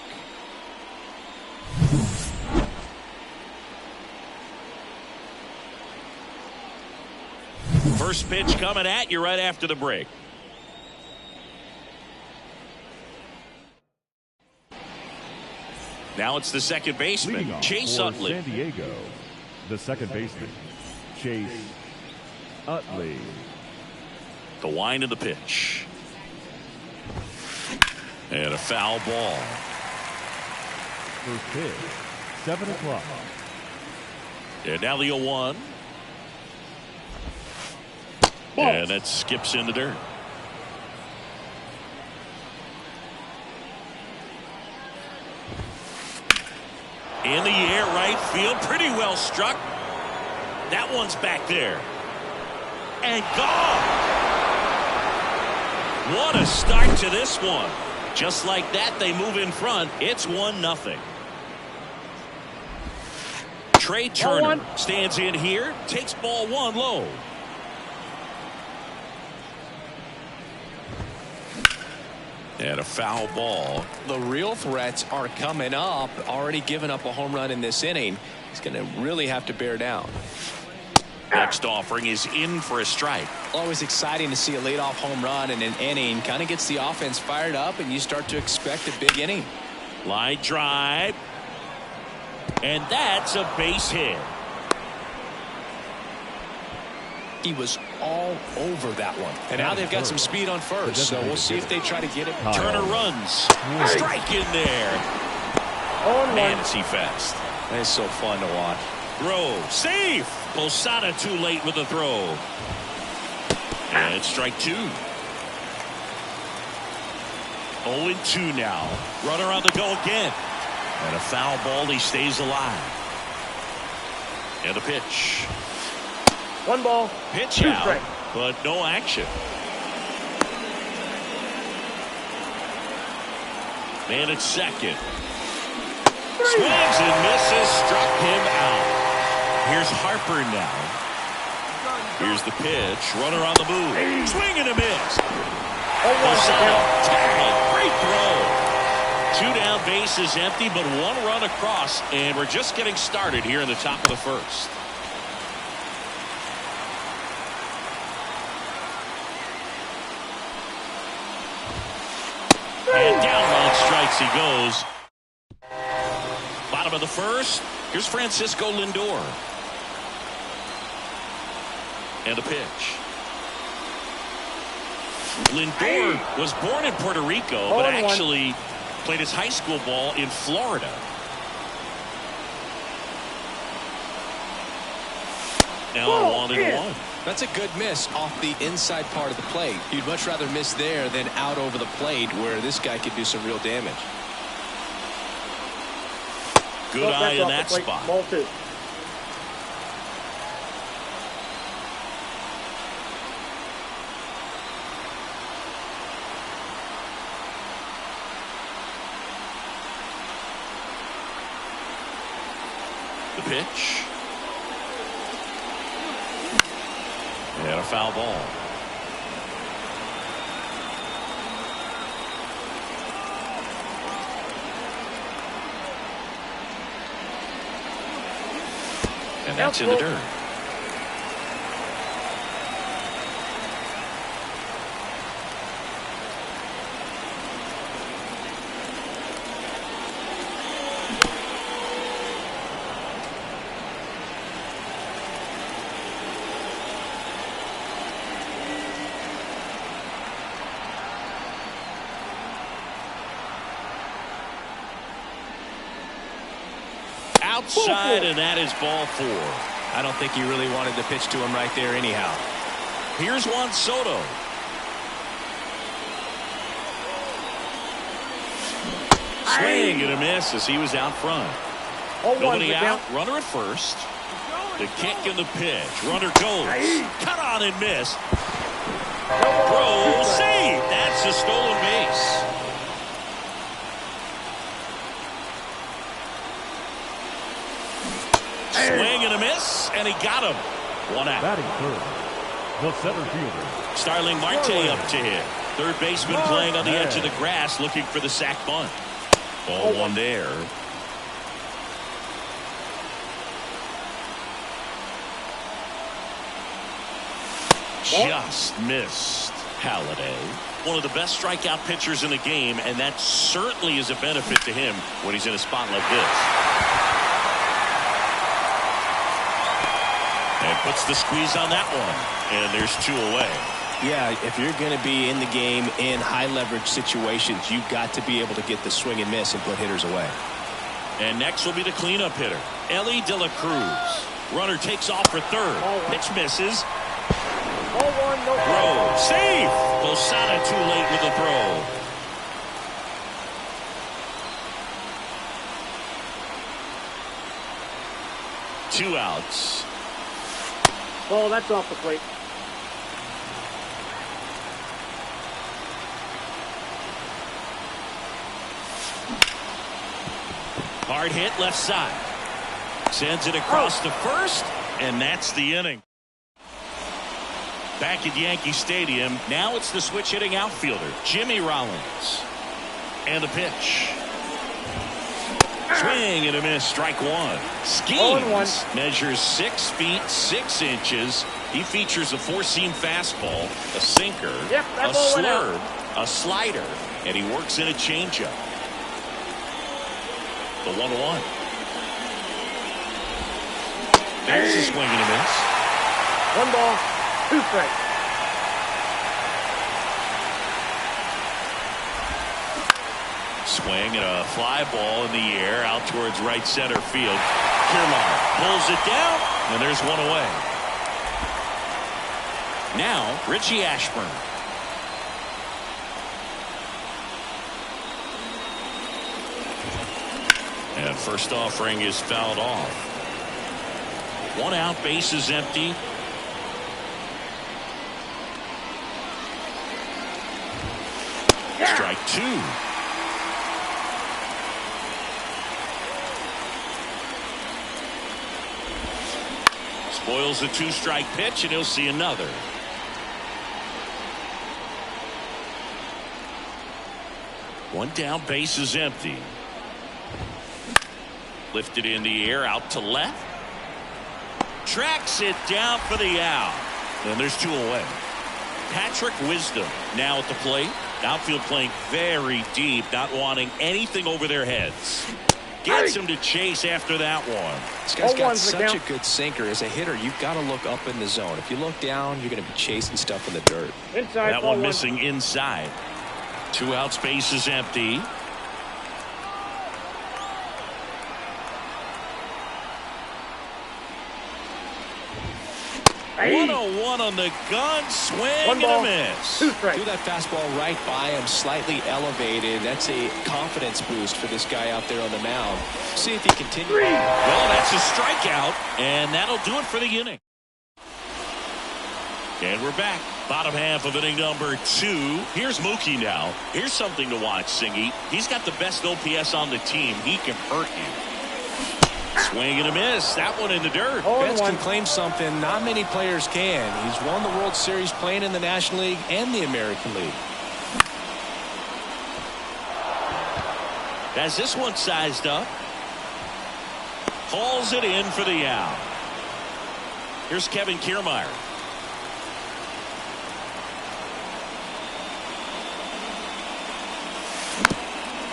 First pitch coming at you right after the break. Now it's the second baseman, Chase Utley. San Diego, the second baseman, Chase Utley. The wind of the pitch. And a foul ball. First pitch, 7 o'clock. And now the 0-1. And that skips in the dirt. In the air, right field, pretty well struck. That one's back there. And gone. What a start to this one. Just like that, they move in front. It's 1-0. Trey Turner stands in here, takes ball 1 low. And a foul ball. The real threats are coming up. Already given up a home run in this inning. He's going to really have to bear down. Next offering is in for a strike. Always exciting to see a leadoff home run in an inning. Kind of gets the offense fired up, and you start to expect a big inning. Line drive. And that's a base hit. He was all over that one. And now they've got some speed on first, so we'll see if they try to get it. Turner runs. Strike in there. Man, is he fast. It's so fun to watch. Throw. Safe. Posada too late with the throw. And strike 2. 0-2 now. Runner on the go again. And a foul ball. He stays alive. And the pitch. 1 ball. Pitch 2 out, strikes. but no action. Man at second. Swings and misses. Struck him out. Here's Harper now. Here's the pitch. Runner on the move. Swing and a miss. Great throw. 2 down, bases empty, but 1 run across, and we're just getting started here in the top of the first. And down on strikes he goes. Bottom of the first. Here's Francisco Lindor. And the pitch. Lindor was born in Puerto Rico, but actually played his high school ball in Florida. Now 1-1. That's a good miss off the inside part of the plate. You'd much rather miss there than out over the plate where this guy could do some real damage. Good eye in that spot. Ball 2. The pitch. And a foul ball. And that's in the dirt. Outside, and that is ball 4. I don't think he really wanted to pitch to him right there anyhow. Here's Juan Soto. Swing and a miss as he was out front. Nobody out. Runner at first. The kick and the pitch. Runner goes. Cut on and miss. Throw. Save. That's a stolen base. Swing and a miss, and he got him. One out. Batting third, the center fielder. Starling Marte up to hit. Third baseman playing on the edge of the grass, looking for the sac bunt. Ball one there. Just missed. Halladay, one of the best strikeout pitchers in the game, and that certainly is a benefit to him when he's in a spot like this. And puts the squeeze on that one, and there's 2 away. Yeah, if you're going to be in the game in high leverage situations, you've got to be able to get the swing and miss and put hitters away. And next will be the cleanup hitter, Ellie De La Cruz. Runner takes off for third. Pitch misses. Ball one, no Throw. Safe. Losada too late with the throw. Two outs. ball. That's off the plate. Hard hit left side. Sends it across to first, and that's the inning. Back at Yankee Stadium, now it's the switch hitting outfielder, Jimmy Rollins. And the pitch. Swing and a miss, strike one. Schemes measures 6 feet 6 inches. He features a 4-seam fastball, a sinker, a slurve, a slider, and he works in a changeup. The 1-1. There's a swing and a miss. 1 ball, 2 strikes. Swing and a fly ball in the air out towards right center field. Kiermaier pulls it down, and there's one away. Now, Richie Ashburn. And first offering is fouled off. 1 out, base is empty. Strike 2. Spoils the 2-strike pitch, and he'll see another. One down, base is empty. Lifted in the air, out to left. Tracks it down for the out. And there's 2 away. Patrick Wisdom now at the plate. Outfield playing very deep, not wanting anything over their heads. Gets him to chase after that one. This guy's got such a good sinker. As a hitter, you've got to look up in the zone. If you look down, you're going to be chasing stuff in the dirt. Inside, that one missing inside. 2 outs, base is empty. Hey. 1-0-1 on the gun, swing and a miss. 2 strikes. Do that fastball right by him, slightly elevated. That's a confidence boost for this guy out there on the mound. See if he continues. Well, that's a strikeout, and that'll do it for the inning. And we're back. Bottom half of inning number 2. Here's Mookie now. Here's something to watch, Singy. He's got the best OPS on the team. He can hurt you. Swing and a miss. That one in the dirt. Betts can claim something not many players can. He's won the World Series playing in the National League and the American League. Has this one sized up. Hauls it in for the out. Here's Kevin Kiermaier.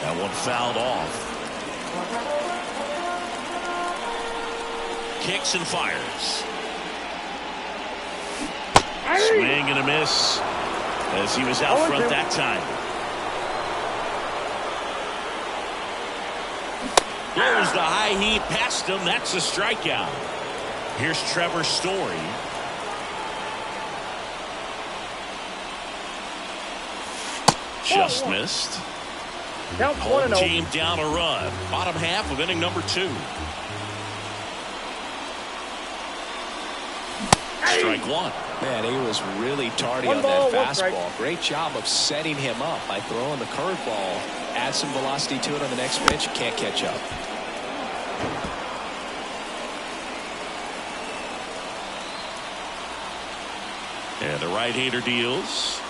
That one fouled off. Kicks and fires. Swing and a miss as he was out front that time. There's the high heat past him. That's a strikeout. Here's Trevor Story. Just missed. Home team down a run. Bottom half of inning number 2. Strike 1. Man, he was really tardy on that fastball. Great job of setting him up by throwing the curveball. Add some velocity to it on the next pitch. Can't catch up. right-hander deals.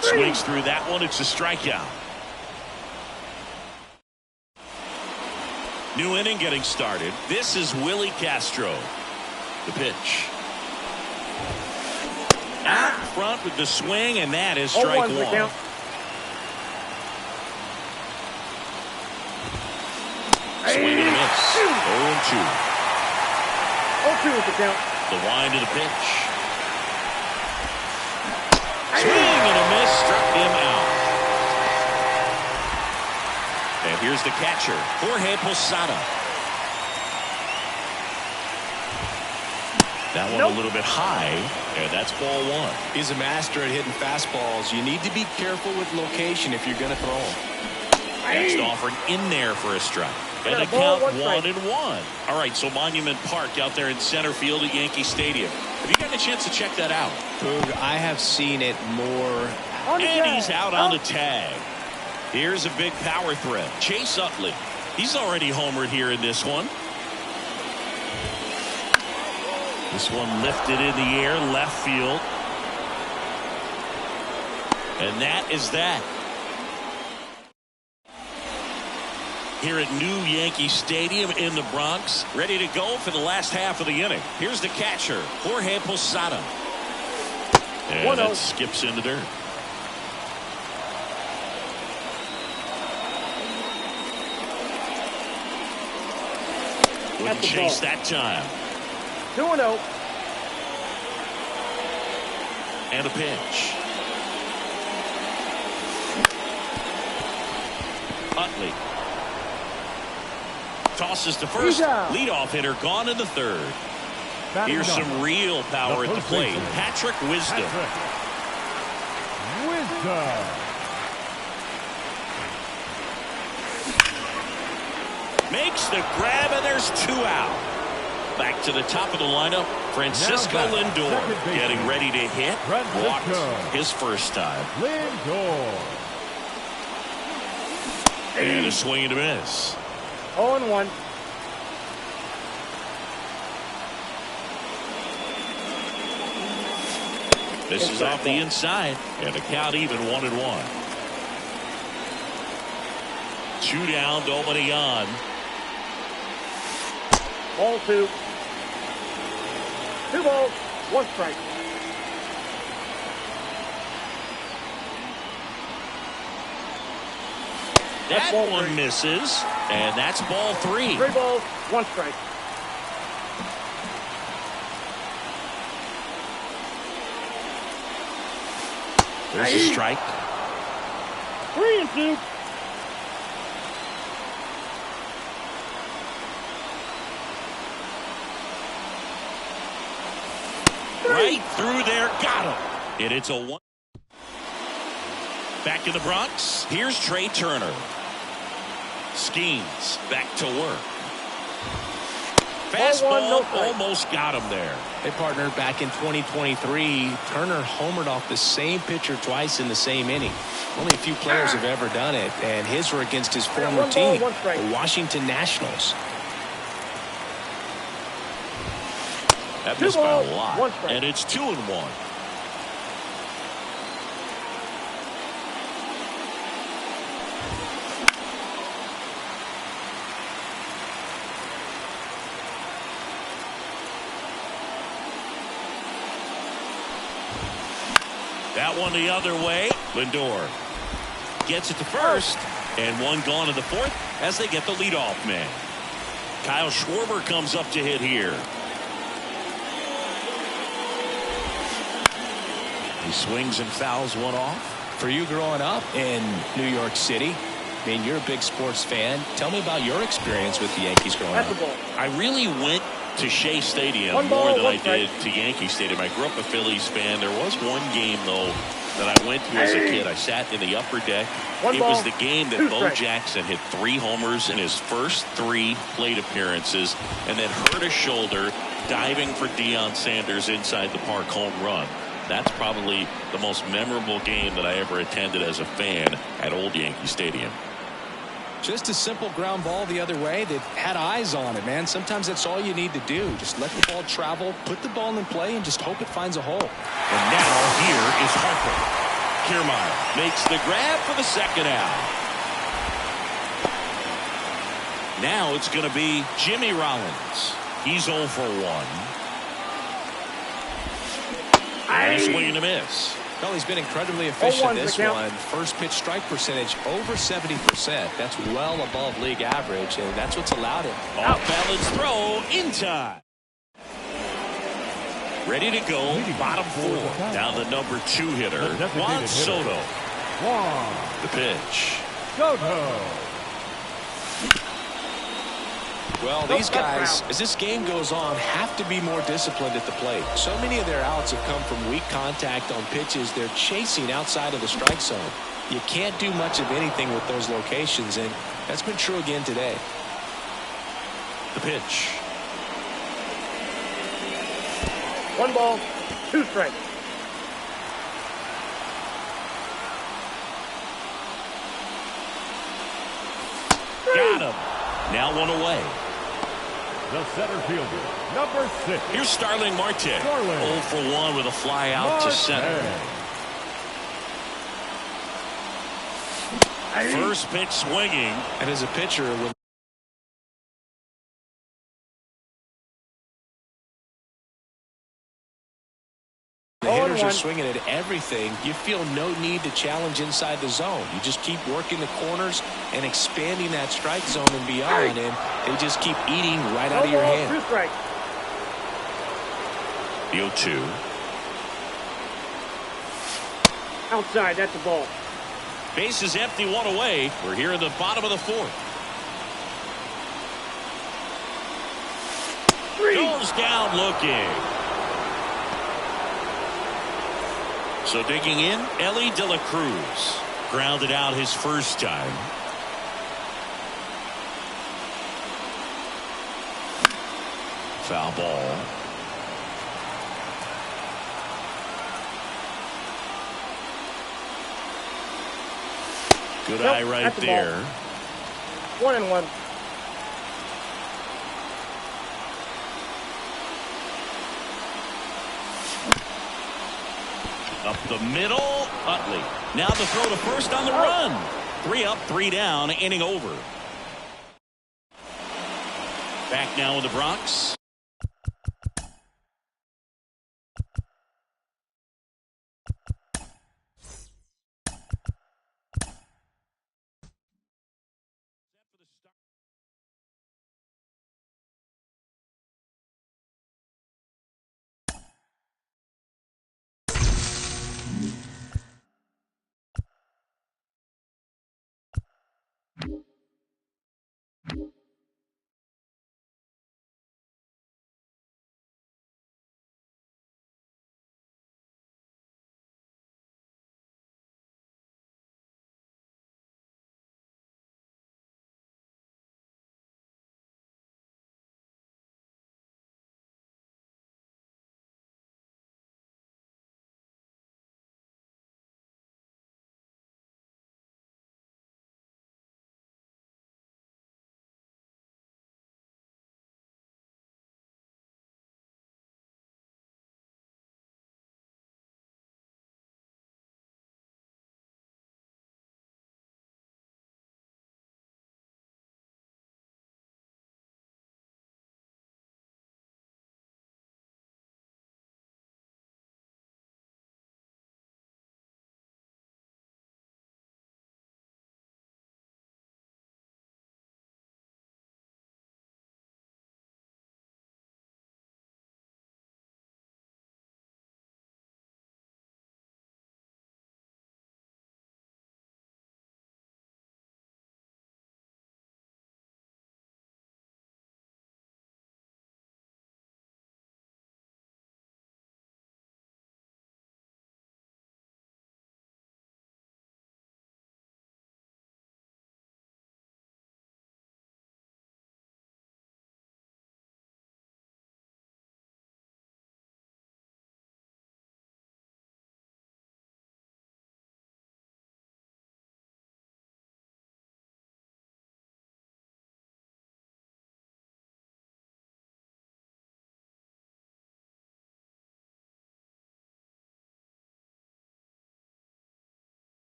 Swings through that one. It's a strikeout. New inning getting started. This is Willie Castro. The pitch. Out front with the swing, and that is strike one. Swing and a miss. 0-2. 0-2 with the count. The wind of the pitch. Swing and a miss. Struck him out. And here's the catcher, Jorge Posada. That one a little bit high, and that's ball one. He's a master at hitting fastballs. You need to be careful with location if you're going to throw them. Next offering in there for a strike. And the count 1-1. All right, so Monument Park out there in center field at Yankee Stadium. Have you gotten a chance to check that out? Boog, I have seen it more. And he's out on the tag. Here's a big power threat. Chase Utley. He's already homered here in this one. This one lifted in the air, left field. And that is that. Here at New Yankee Stadium in the Bronx, ready to go for the last half of the inning. Here's the catcher, Jorge Posada. And it skips in the dirt. Wouldn't chase that time. 2-0. And a pitch. Utley tosses to first. Leadoff hitter gone in the third. Here's some real power at the plate. Patrick Wisdom. Makes the grab, and there's 2 out. Back to the top of the lineup, Francisco Lindor getting ready to hit. Walked his first time. Lindor. And a swing and a miss. 0-1. This is off the inside, and the count even 1-1. 2 down, nobody on. Ball 2. 2 balls, 1 strike. That one misses, and that's ball 3. 3 balls, 1 strike. There's a strike. 3-2. Right through there, got him. And it's a 1. Back in the Bronx, here's Trey Turner. Skeens back to work. Fastball almost got him there. Hey, partner, back in 2023, Turner homered off the same pitcher twice in the same inning. Only a few players have ever done it, and his were against his former team, the Washington Nationals. That missed by a lot, and it's 2-1. That one the other way. Lindor gets it to first, and 1 gone in the 4th as they get the leadoff man. Kyle Schwarber comes up to hit here. He swings and fouls one off. For you growing up in New York City, I mean, you're a big sports fan. Tell me about your experience with the Yankees growing up. I really went to Shea Stadium more than I did to Yankee Stadium. I grew up a Phillies fan. There was one game, though, that I went to as a kid. I sat in the upper deck. It was the game that Bo Jackson hit 3 homers in his first 3 plate appearances and then hurt his shoulder diving for Deion Sanders inside the park home run. That's probably the most memorable game that I ever attended as a fan at Old Yankee Stadium. Just a simple ground ball the other way that had eyes on it, man. Sometimes that's all you need to do. Just let the ball travel, put the ball in play, and just hope it finds a hole. And now here is Harper. Kiermaier makes the grab for the second out. Now it's going to be Jimmy Rollins. He's 0 for 1. And a swing and a miss. Well, he's been incredibly efficient this one. First pitch strike percentage over 70%. That's well above league average, and that's what's allowed him. Off balance throw in time. Ready to go. Bottom 4. Now the number 2 hitter, Juan Soto. The pitch. Soto. Well, these guys, as this game goes on, have to be more disciplined at the plate. So many of their outs have come from weak contact on pitches they're chasing outside of the strike zone. You can't do much of anything with those locations, and that's been true again today. The pitch. 1 ball, 2 strikes. Got him. Now 1 away. The center fielder, number 6. Here's Starling Marte. 0 for 1 with a fly out to center. First pitch swinging. And as a pitcher, when the hitters are swinging at everything, you feel no need to challenge inside the zone. You just keep working the corners and expanding that strike zone and beyond, and they just keep eating right out of your hand. 2 strikes. The 0-2. Outside, that's a ball. Base is empty, 1 away. We're here in the bottom of the 4th. 3. Goes down looking. So digging in, Elly De La Cruz. Grounded out his first time. Foul ball. Good eye right there. 1-1. Up the middle, Utley. Now the throw to first on the run. 3 up, 3 down, inning over. Back now in the Bronx.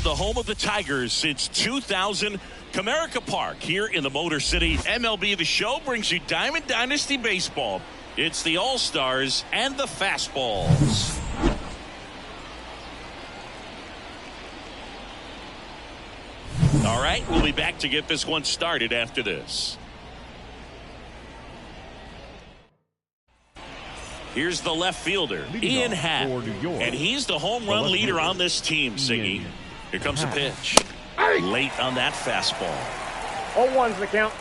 From the home of the Tigers since 2000, Comerica Park here in the Motor City. MLB The Show brings you Diamond Dynasty Baseball. It's the All-Stars and the Fastballs. All right, we'll be back to get this one started after this. Here's the left fielder, Ian Happ, and he's the home run leader on this team, Siggy. Here comes the pitch. Late on that fastball. 0-1's the count.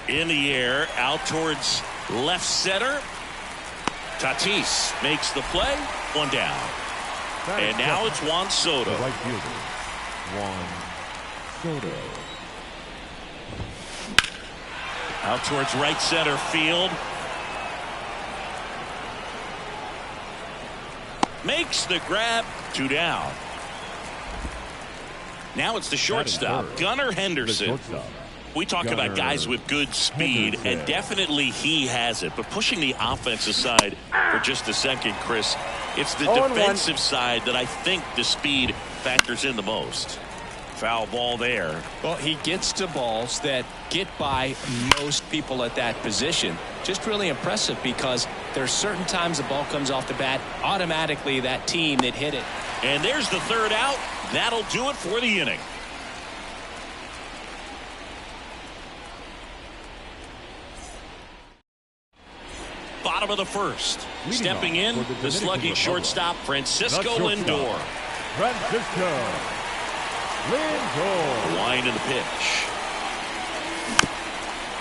In the air, out towards left center. Tatis makes the play. One down. And now it's Juan Soto. Right fielder, Juan Soto. Out towards right center field. Makes the grab. 2 down. Now it's the shortstop, Gunnar Henderson. We talk about guys with good speed, and definitely he has it. But pushing the offense aside for just a second, Chris, it's the defensive side that I think the speed factors in the most. Foul ball there. Well, he gets to balls that get by most people at that position. Just really impressive because there's certain times the ball comes off the bat, automatically that team that hit it. And there's the third out. That'll do it for the inning. Bottom of the first. Stepping in, the slugging shortstop, Francisco Lindor. Francisco Lindor. Line in the pitch.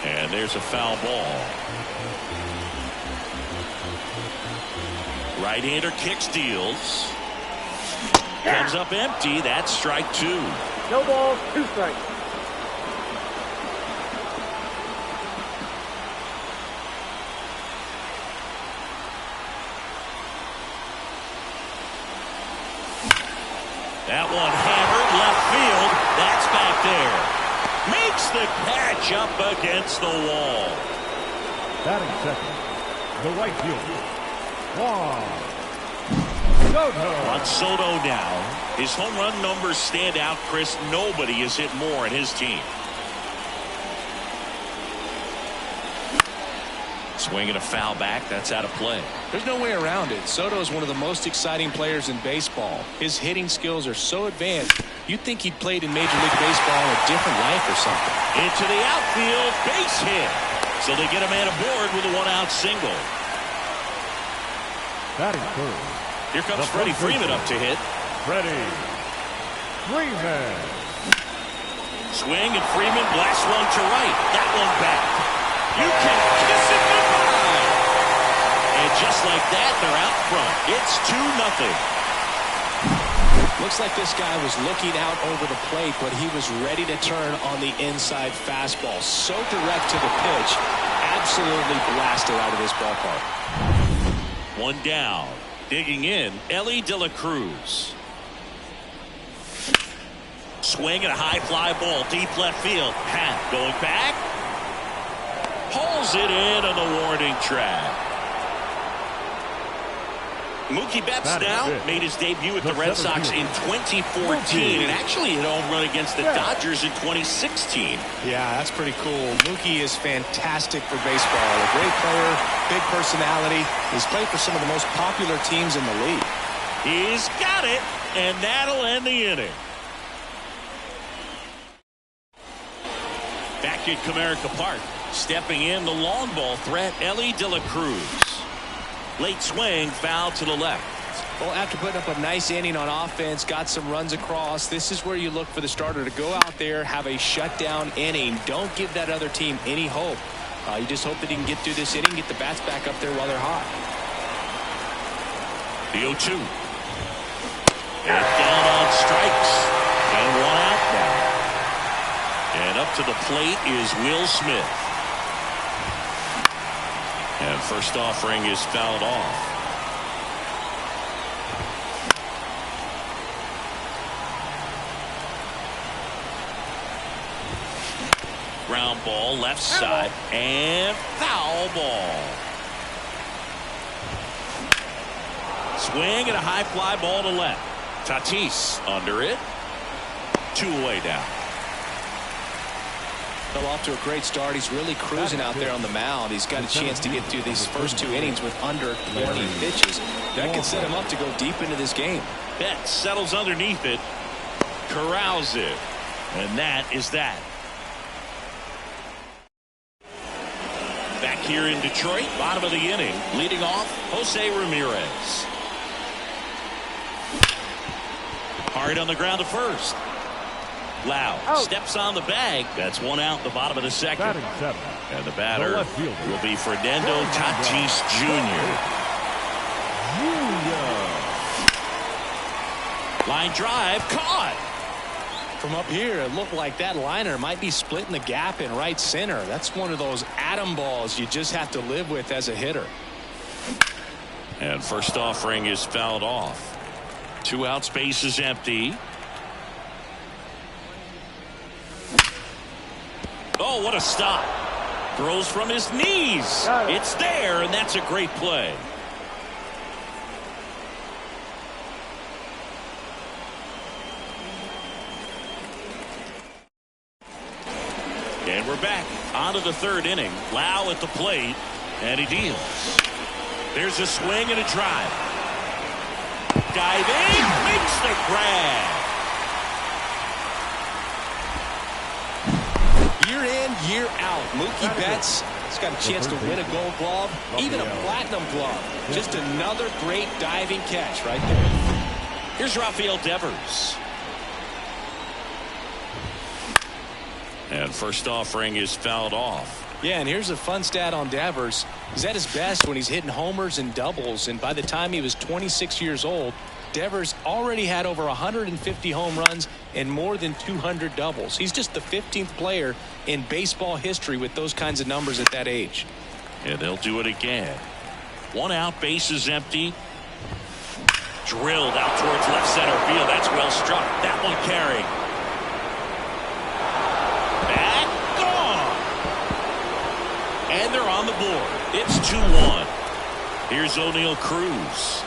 And there's a foul ball. Right-hander kicks, deals. Comes up empty. That's strike two. No balls, 2 strikes. That one hammered left field. That's back there. Makes the catch up against the wall. Batting second, the right fielder, Juan Soto. On Soto now. His home run numbers stand out, Chris. Nobody has hit more in his team. Swinging a foul back. That's out of play. There's no way around it. Soto is one of the most exciting players in baseball. His hitting skills are so advanced, you'd think he'd played in Major League Baseball in a different life or something. Into the outfield, base hit. So they get a man aboard with a one-out single. Batting third. Here comes Freddie Freeman up to hit. Freddie Freeman. Swing, and Freeman blasts one to right. That one back. You can kiss it goodbye. And just like that, they're out front. It's 2-0. Looks like this guy was looking out over the plate, but he was ready to turn on the inside fastball. So direct to the pitch. Absolutely blasted out of this ballpark. One down. Digging in, Ellie De La Cruz. Swing and a high fly ball. Deep left field. Pat going back. Pulls it in on the warning track. Mookie Betts now made his debut with the Red Sox in 2014 and actually hit a home run against the Dodgers in 2016. Yeah, that's pretty cool. Mookie is fantastic for baseball. A great player, big personality. He's played for some of the most popular teams in the league. He's got it, and that'll end the inning. Back at Comerica Park, stepping in the long ball threat, Ellie De La Cruz. Late swing, foul to the left. Well, after putting up a nice inning on offense, got some runs across, this is where you look for the starter to go out there, have a shutdown inning. Don't give that other team any hope. You just hope that he can get through this inning, get the bats back up there while they're hot. The 0-2. And down on strikes. And one out now. And up to the plate is Will Smith. And first offering is fouled off. Ground ball left side and foul ball. Swing and a high fly ball to left. Tatis under it. 2 away now. Off to a great start. He's really cruising out there on the mound. He's got a chance to get through these first 2 innings with under 20 pitches. That can set him up to go deep into this game. Betts settles underneath it, corrals it, and that is that. Back here in Detroit, bottom of the inning, leading off Jose Ramirez. Hard on the ground to first. Loud steps on the bag. That's one out in the bottom of the second. And the batter will be Fernando Tatis Jr. Line drive caught. From up here, it looked like that liner might be splitting the gap in right center. That's one of those atom balls you just have to live with as a hitter. And first offering is fouled off. 2 outs, base is empty. Oh, what a stop. Throws from his knees. It's there, and that's a great play. And we're back onto the third inning. Lau at the plate, and he deals. There's a swing and a drive. Diving, makes the grab. Year in, year out, Mookie Betts has got a chance to win a Gold Glove, even a Platinum Glove. Just another great diving catch right there. Here's Rafael Devers. And first offering is fouled off. Yeah, and here's a fun stat on Devers. He's at his best when he's hitting homers and doubles, and by the time he was 26 years old, Devers already had over 150 home runs and more than 200 doubles. He's just the 15th player in baseball history with those kinds of numbers at that age. And they'll do it again. One out, base is empty. Drilled out towards left center field. That's well struck. That one carrying. Back, gone. And they're on the board. It's 2-1. Here's O'Neal Cruz.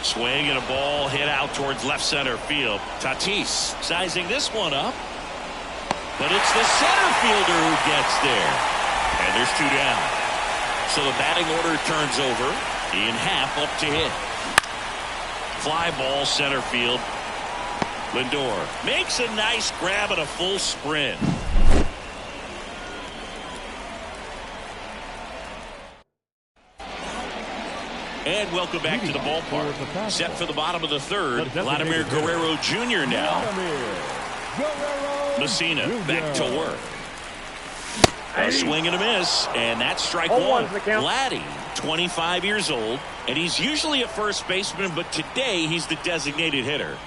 Swing and a ball hit out towards left center field. Tatis sizing this one up. But it's the center fielder who gets there. And there's two down. So the batting order turns over. Ian Happ up to hit. Fly ball center field. Lindor makes a nice grab at a full sprint. And welcome back to the ballpark. Set for the bottom of the third. Vladimir Guerrero Jr. now. Messina back to work. A swing and a miss, and that's strike one. Vladdy, 25 years old, and he's usually a first baseman, but today he's the designated hitter.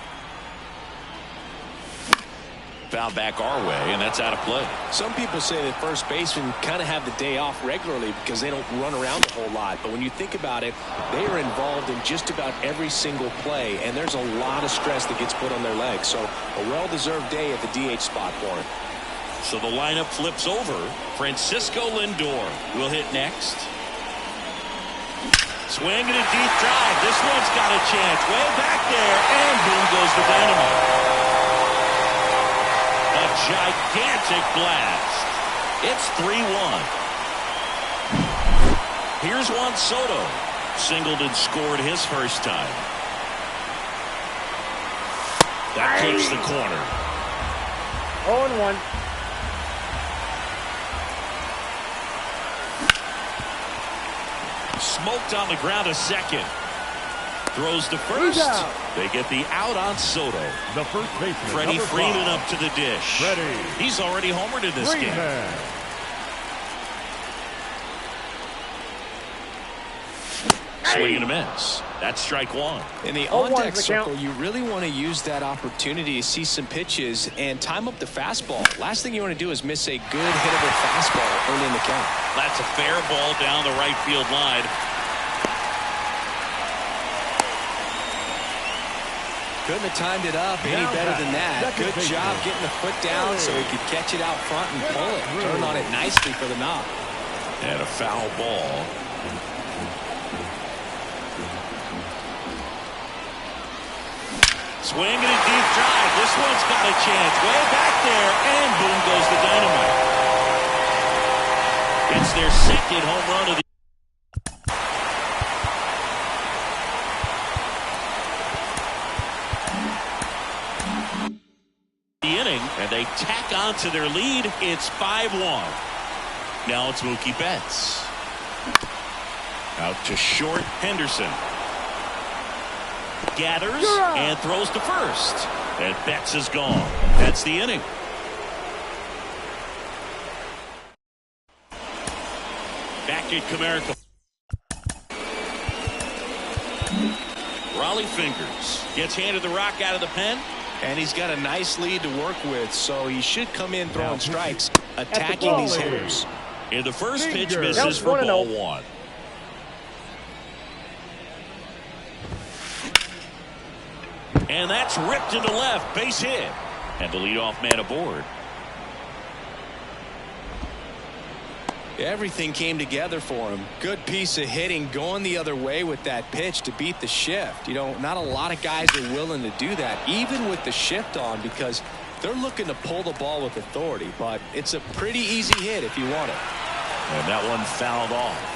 Foul back our way, and that's out of play. Some people say that first basemen kind of have the day off regularly because they don't run around a whole lot. But when you think about it, they are involved in just about every single play, and there's a lot of stress that gets put on their legs. So a well-deserved day at the DH spot for him. So the lineup flips over. Francisco Lindor will hit next. Swing and a deep drive. This one's got a chance. Way back there, and boom goes the dynamite. A gigantic blast. It's 3-1. Here's Juan Soto. Singled and scored his first time. That clips the corner. 0-1. Smoked on the ground a second. Throws to first. They get the out on Soto. The first baseman, Freddie Freeman up to the dish. He's already homered in this game. Swing and a miss. That's strike one. In the on-deck circle, you really want to use that opportunity to see some pitches and time up the fastball. Last thing you want to do is miss a good hittable fastball early in the count. That's a fair ball down the right field line. Couldn't have timed it up any better than that. Good job getting the foot down so he could catch it out front and pull it. Turn on it nicely for the knock. And a foul ball. Swing and a deep drive. This one's got a chance. Way back there, and boom goes the dynamite. It's their second home run of the inning, and they tack on to their lead. It's 5-1. Now it's Mookie Betts. Out to short, Henderson. Gathers and throws to first. And Betts is gone. That's the inning. Back at Comerica. Raleigh Fingers gets handed the rock out of the pen. And he's got a nice lead to work with, so he should come in throwing strikes, attacking these hitters. And the first pitch misses for ball one. And that's ripped into left, base hit. And the leadoff man aboard. Everything came together for him. Good piece of hitting, going the other way with that pitch to beat the shift. You know, not a lot of guys are willing to do that, even with the shift on, because they're looking to pull the ball with authority. But it's a pretty easy hit if you want it. And that one fouled off.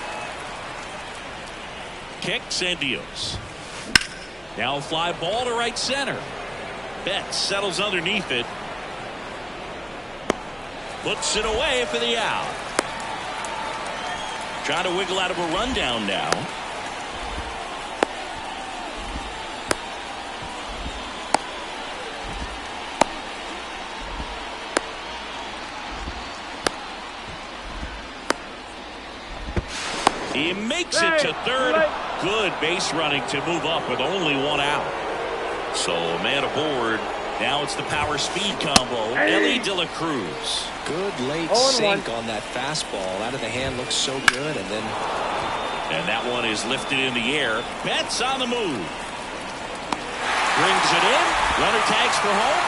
Kicks and deals. Now a fly ball to right center. Betts settles underneath it. Puts it away for the out. Trying to wiggle out of a rundown now. He makes it to third. Good base running to move up with only one out. So a man aboard. Now it's the power speed combo. Ellie De La Cruz. Good late sink on that fastball. Out of the hand looks so good. And that one is lifted in the air. Betts on the move. Brings it in. Runner tags for home.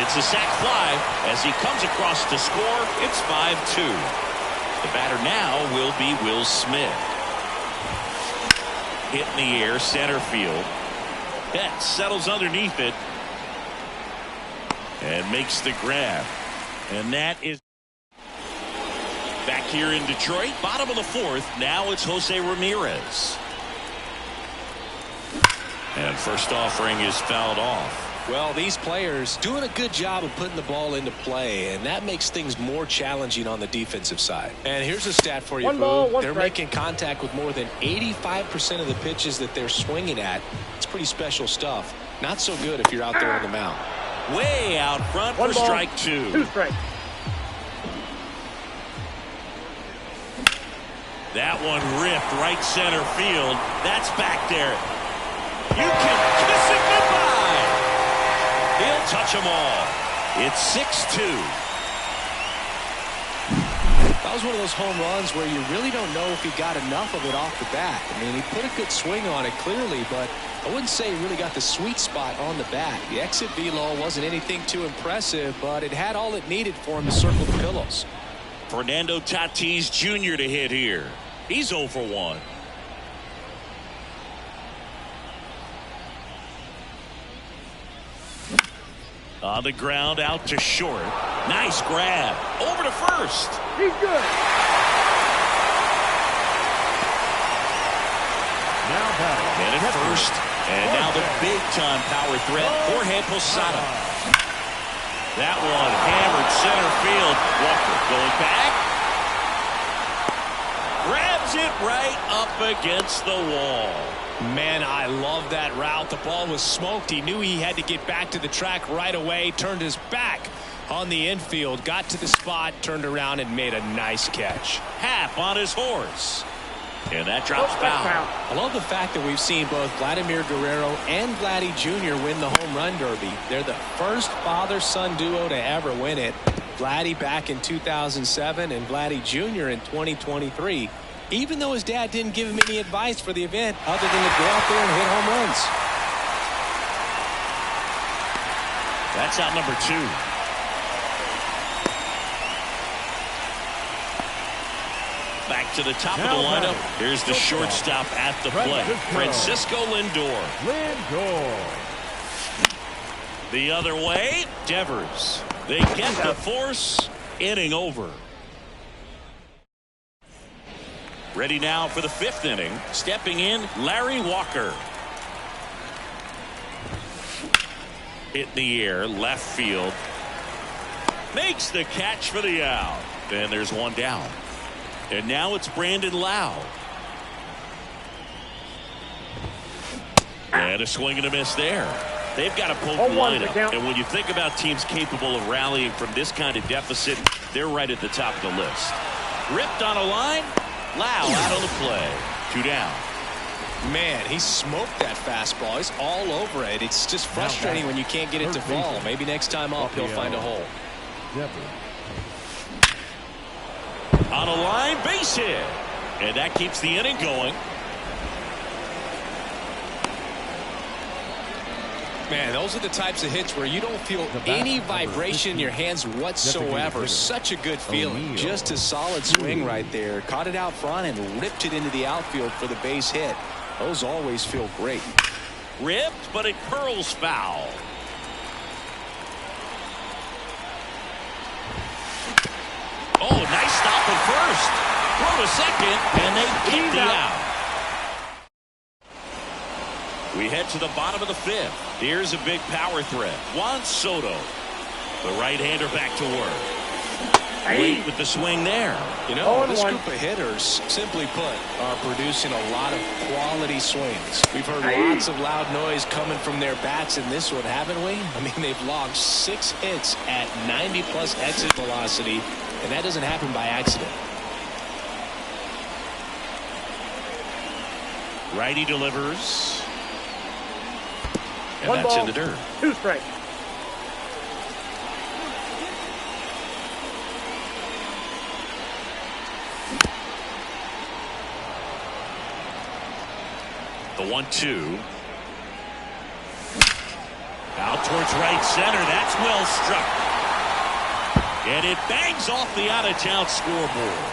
It's a sac fly as he comes across to score. It's 5-2. The batter now will be Will Smith. Hit in the air, center field. Betts settles underneath it and makes the grab. And that is back here in Detroit. Bottom of the fourth. Now it's Jose Ramirez. And first offering is fouled off. Well, these players doing a good job of putting the ball into play, and that makes things more challenging on the defensive side. And here's a stat for you, Boo. They're making contact with more than 85% of the pitches that they're swinging at. It's pretty special stuff. Not so good if you're out there on the mound. Way out front for strike two. 2 strikes. That one ripped right center field. That's back there. You can kiss it goodbye. He'll touch them all. It's 6-2. That was one of those home runs where you really don't know if he got enough of it off the bat. I mean, he put a good swing on it clearly, but I wouldn't say he really got the sweet spot on the bat. The exit velo wasn't anything too impressive, but it had all it needed for him to circle the pillows. Fernando Tatis Jr. to hit here. He's 0 for 1. On the ground, out to short. Nice grab. Over to first. He's good. Now batting. And at first. And now the big-time power threat, Jorge Posada. That one hammered center field. Walker going back. Grabs it right up against the wall. Man, I love that route. The ball was smoked. He knew he had to get back to the track right away. Turned his back on the infield. Got to the spot. Turned around and made a nice catch. Hap on his horse. And that drops foul. I love the fact that we've seen both Vladimir Guerrero and Vladdy Jr. win the home run derby. They're the first father-son duo to ever win it. Vladdy back in 2007 and Vladdy Jr. in 2023. Even though his dad didn't give him any advice for the event other than to go out there and hit home runs. That's out number 2. Back to the top of the lineup. Here's the shortstop at the plate. Francisco Lindor. The other way, Devers. They get the force. Inning over. Ready now for the 5th inning. Stepping in, Larry Walker. Hit in the air, left field. Makes the catch for the out. And there's one down. And now it's Brandon Lau. And a swing and a miss there. They've got a potent lineup. And when you think about teams capable of rallying from this kind of deficit, they're right at the top of the list. Ripped on a line. Lau out on the play. 2 down. Man, he smoked that fastball. He's all over it. It's just frustrating when you can't get it to fall. Maybe next time up he'll find a hole. On a line, base hit. And that keeps the inning going. Man, those are the types of hits where you don't feel any vibration in your hands whatsoever. Such a good feeling. Just a solid swing right there. Caught it out front and ripped it into the outfield for the base hit. Those always feel great. Ripped, but it curls foul. Oh, nice stop at first. Throw to second, and they keep the out. We head to the bottom of the fifth. Here's a big power threat. Juan Soto, the right-hander, back to work. Late with the swing there. You know, this group of hitters, simply put, are producing a lot of quality swings. We've heard lots of loud noise coming from their bats in this one, haven't we? I mean, they've logged 6 hits at 90-plus exit velocity, and that doesn't happen by accident. Righty delivers. And One that's ball, in the dirt. 2 strikes. The 1-2. Out towards right center. That's well struck. And it bangs off the out-of-town scoreboard.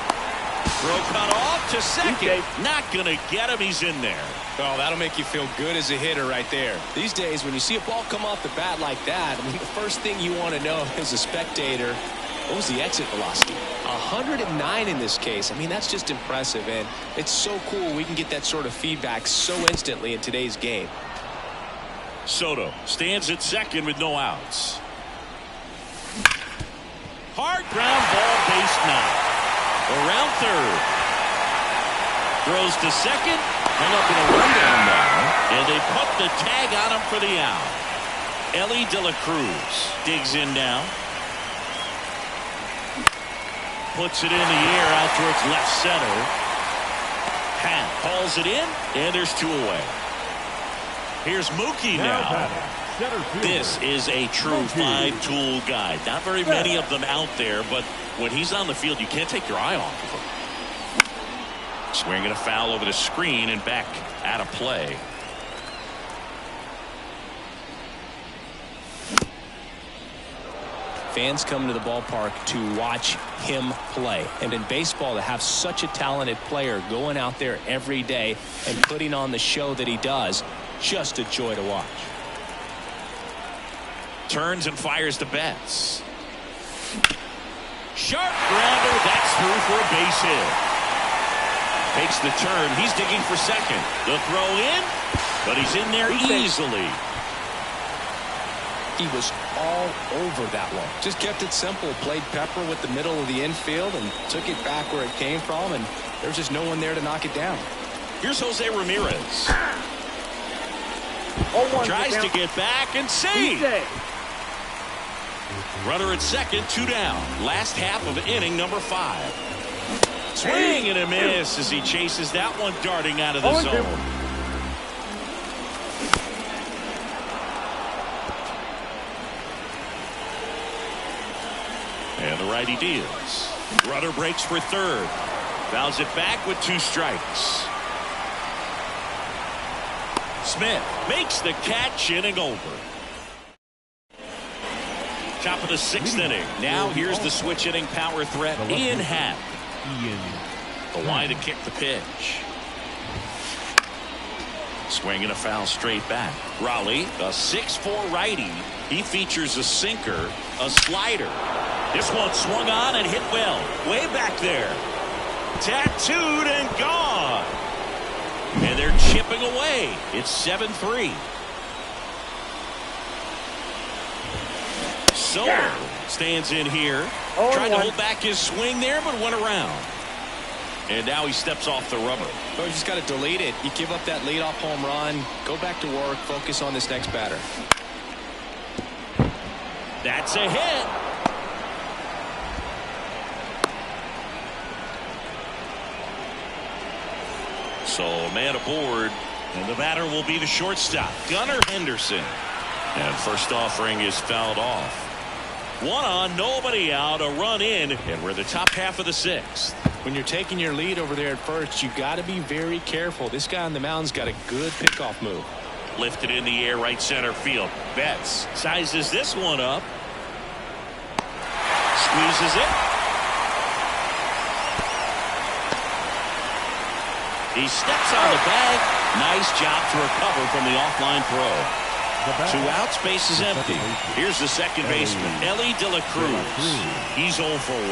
Throw cut off to second. Not going to get him. He's in there. Oh, that'll make you feel good as a hitter right there. These days, when you see a ball come off the bat like that, I mean, the first thing you want to know as a spectator, what was the exit velocity? 109 in this case. I mean, that's just impressive, and it's so cool we can get that sort of feedback so instantly in today's game. Soto stands at second with no outs. Hard ground ball, base knock. Around third. Throws to second. Hung up in a rundown now. And they put the tag on him for the out. Ellie De La Cruz digs in now. Puts it in the air out towards left center. Pat hauls it in. And there's 2 away. Here's Mookie now. This is a true 5-tool guy. Not very many of them out there, but when he's on the field, you can't take your eye off of him. Swinging a foul over the screen and back out of play. Fans come to the ballpark to watch him play. And in baseball, to have such a talented player going out there every day and putting on the show that he does, just a joy to watch. Turns and fires to Betts. Sharp grounder. That's through for a base hit. Takes the turn. He's digging for second. The throw in, but he's in there easily. He was all over that one. Just kept it simple. Played pepper with the middle of the infield and took it back where it came from, and there's just no one there to knock it down. Here's Jose Ramirez. Tries to get back and save. Runner at second, 2 down. Last half of inning number 5. Swing and a miss as he chases that one darting out of the zone. And the righty deals. Runner breaks for third. Fouls it back with 2 strikes. Smith makes the catch, inning over. Top of the 6th inning. Now here's the switch inning power threat, Ian Happ. The line to kick the pitch. Swinging a foul straight back. Raleigh, a 6'4" righty. He features a sinker, a slider. This one swung on and hit well. Way back there. Tattooed and gone. And they're chipping away. It's 7-3. Soto stands in here. Tried to hold back his swing there, but went around. And now he steps off the rubber. So you just got to delete it. You give up that leadoff home run. Go back to work. Focus on this next batter. That's a hit. So a man aboard, and the batter will be the shortstop, Gunnar Henderson. And first offering is fouled off. 1 on, nobody out, a run in, and we're in the top half of the 6th. When you're taking your lead over there at first, you got to be very careful. This guy on the mound's got a good pickoff move. Lifted in the air, right center field. Betts sizes this one up. Squeezes it. He steps on the bag. Nice job to recover from the offline throw. 2 outs, base is empty. Here's the second baseman, Ellie De La Cruz. He's 0 for 1.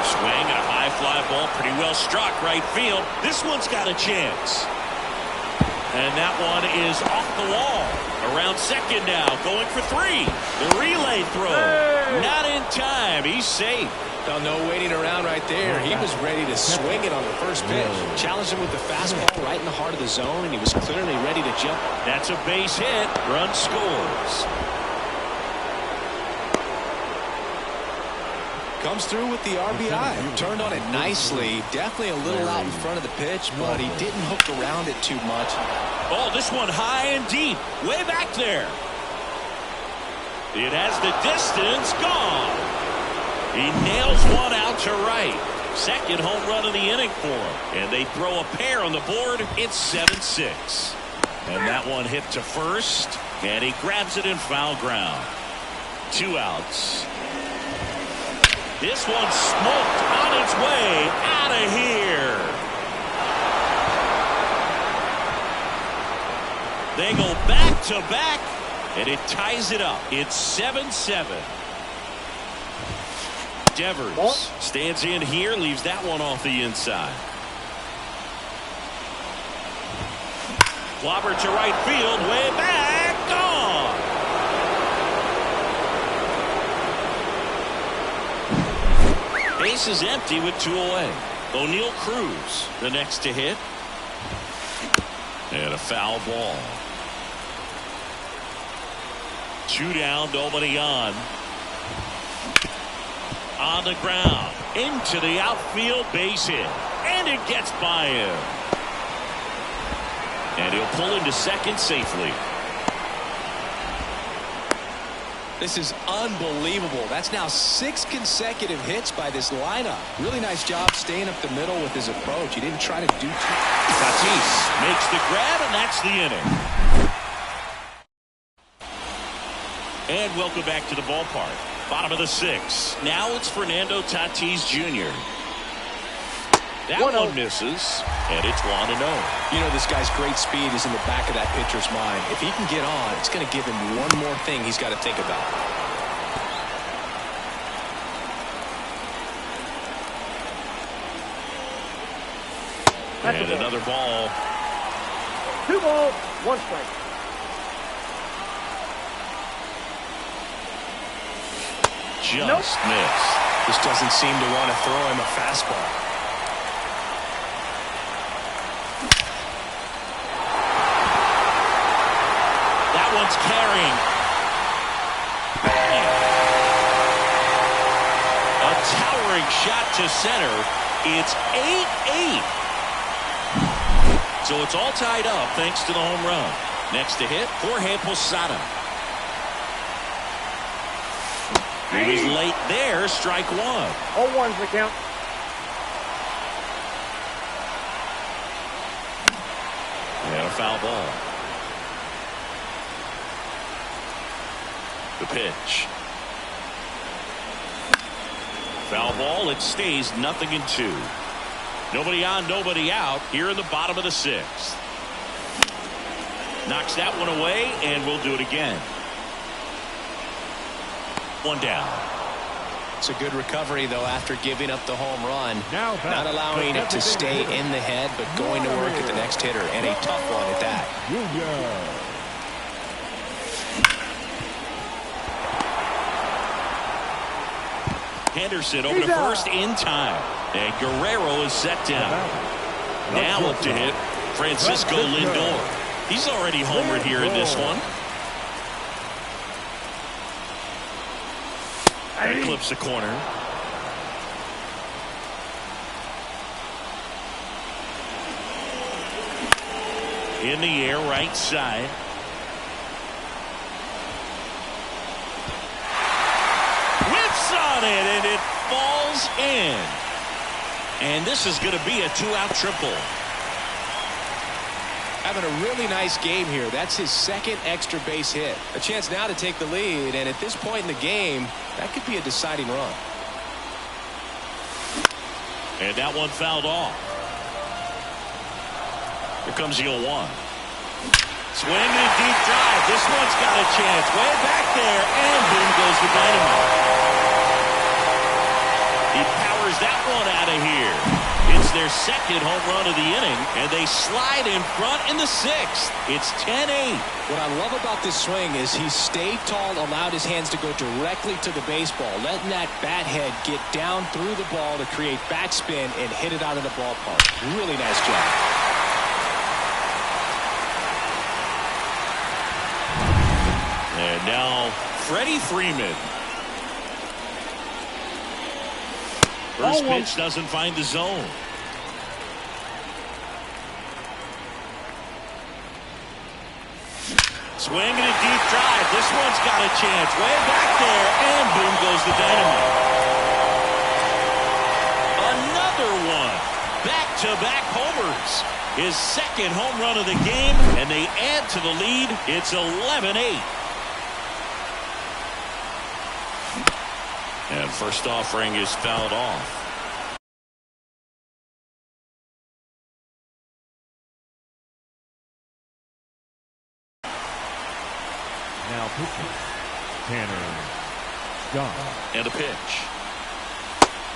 Swing and a high fly ball, pretty well struck right field. This one's got a chance. And that one is off the wall. Around second now, going for 3. The relay throw. Not in time. He's safe. Well, no waiting around right there. He was ready to swing it on the first pitch. Challenged him with the fastball right in the heart of the zone, and he was clearly ready to jump. That's a base hit. Run scores. Comes through with the RBI. Turned on it nicely. Definitely a little out in front of the pitch, but he didn't hook around it too much. Oh, this one high and deep. Way back there. It has the distance. Gone. He nails one out to right. Second home run of the inning for him. And they throw a pair on the board. It's 7-6. And that one hit to first. And he grabs it in foul ground. 2 outs. This one's smoked on its way out of here. They go back to back. And it ties it up. It's 7-7. Devers stands in here, leaves that one off the inside. Clobber to right field, way back, gone. Base is empty with 2 away. O'Neal Cruz, the next to hit. And a foul ball. 2 down, nobody on. On the ground, into the outfield, base hit, and it gets by him. And he'll pull into second safely. This is unbelievable. That's now 6 consecutive hits by this lineup. Really nice job staying up the middle with his approach. He didn't try to do too much. Tatis makes the grab, and that's the inning. And welcome back to the ballpark. Bottom of the 6th. Now it's Fernando Tatis Jr. That one misses, and it's 1-0. You know, this guy's great speed is in the back of that pitcher's mind. If he can get on, it's going to give him one more thing he's got to think about. And another ball. 2 balls, 1 strike. Just missed. This doesn't seem to want to throw him a fastball. That one's carrying. A towering shot to center. It's 8-8. So it's all tied up thanks to the home run. Next to hit, Jorge Posada. He was late there, strike 1. 0-1's the count. And a foul ball. The pitch. Foul ball, it stays 0-2. Nobody on, nobody out here in the bottom of the 6th. Knocks that one away, and we'll do it again. 1 down. It's a good recovery, though, after giving up the home run. Not allowing it to stay in the head, but going to work at the next hitter, and a tough one at that. Henderson over to first in time. And Guerrero is set down. Now up to hit Francisco Lindor. He's already homered here in this one. That clips the corner. In the air, right side. Whips on it, and it falls in. And this is going to be a 2-out triple. Having a really nice game here. That's his second extra base hit. A chance now to take the lead, and at this point in the game, that could be a deciding run. And that one fouled off. Here comes the 0-1. Swing and a deep drive. This one's got a chance. Way back there, and boom goes the dynamite. He powers that one out of here. It's their second home run of the inning, and they slide in front in the 6th. It's 10-8. What I love about this swing is he stayed tall, allowed his hands to go directly to the baseball, letting that bat head get down through the ball to create backspin and hit it out of the ballpark. Really nice job. And now Freddie Freeman. First pitch doesn't find the zone. Swing and a deep drive. This one's got a chance. Way back there, and boom goes the dynamite. Another one. Back-to-back homers. His second home run of the game, and they add to the lead. It's 11-8. And first offering is fouled off. Now pitching, Tanner Scott. And a pitch.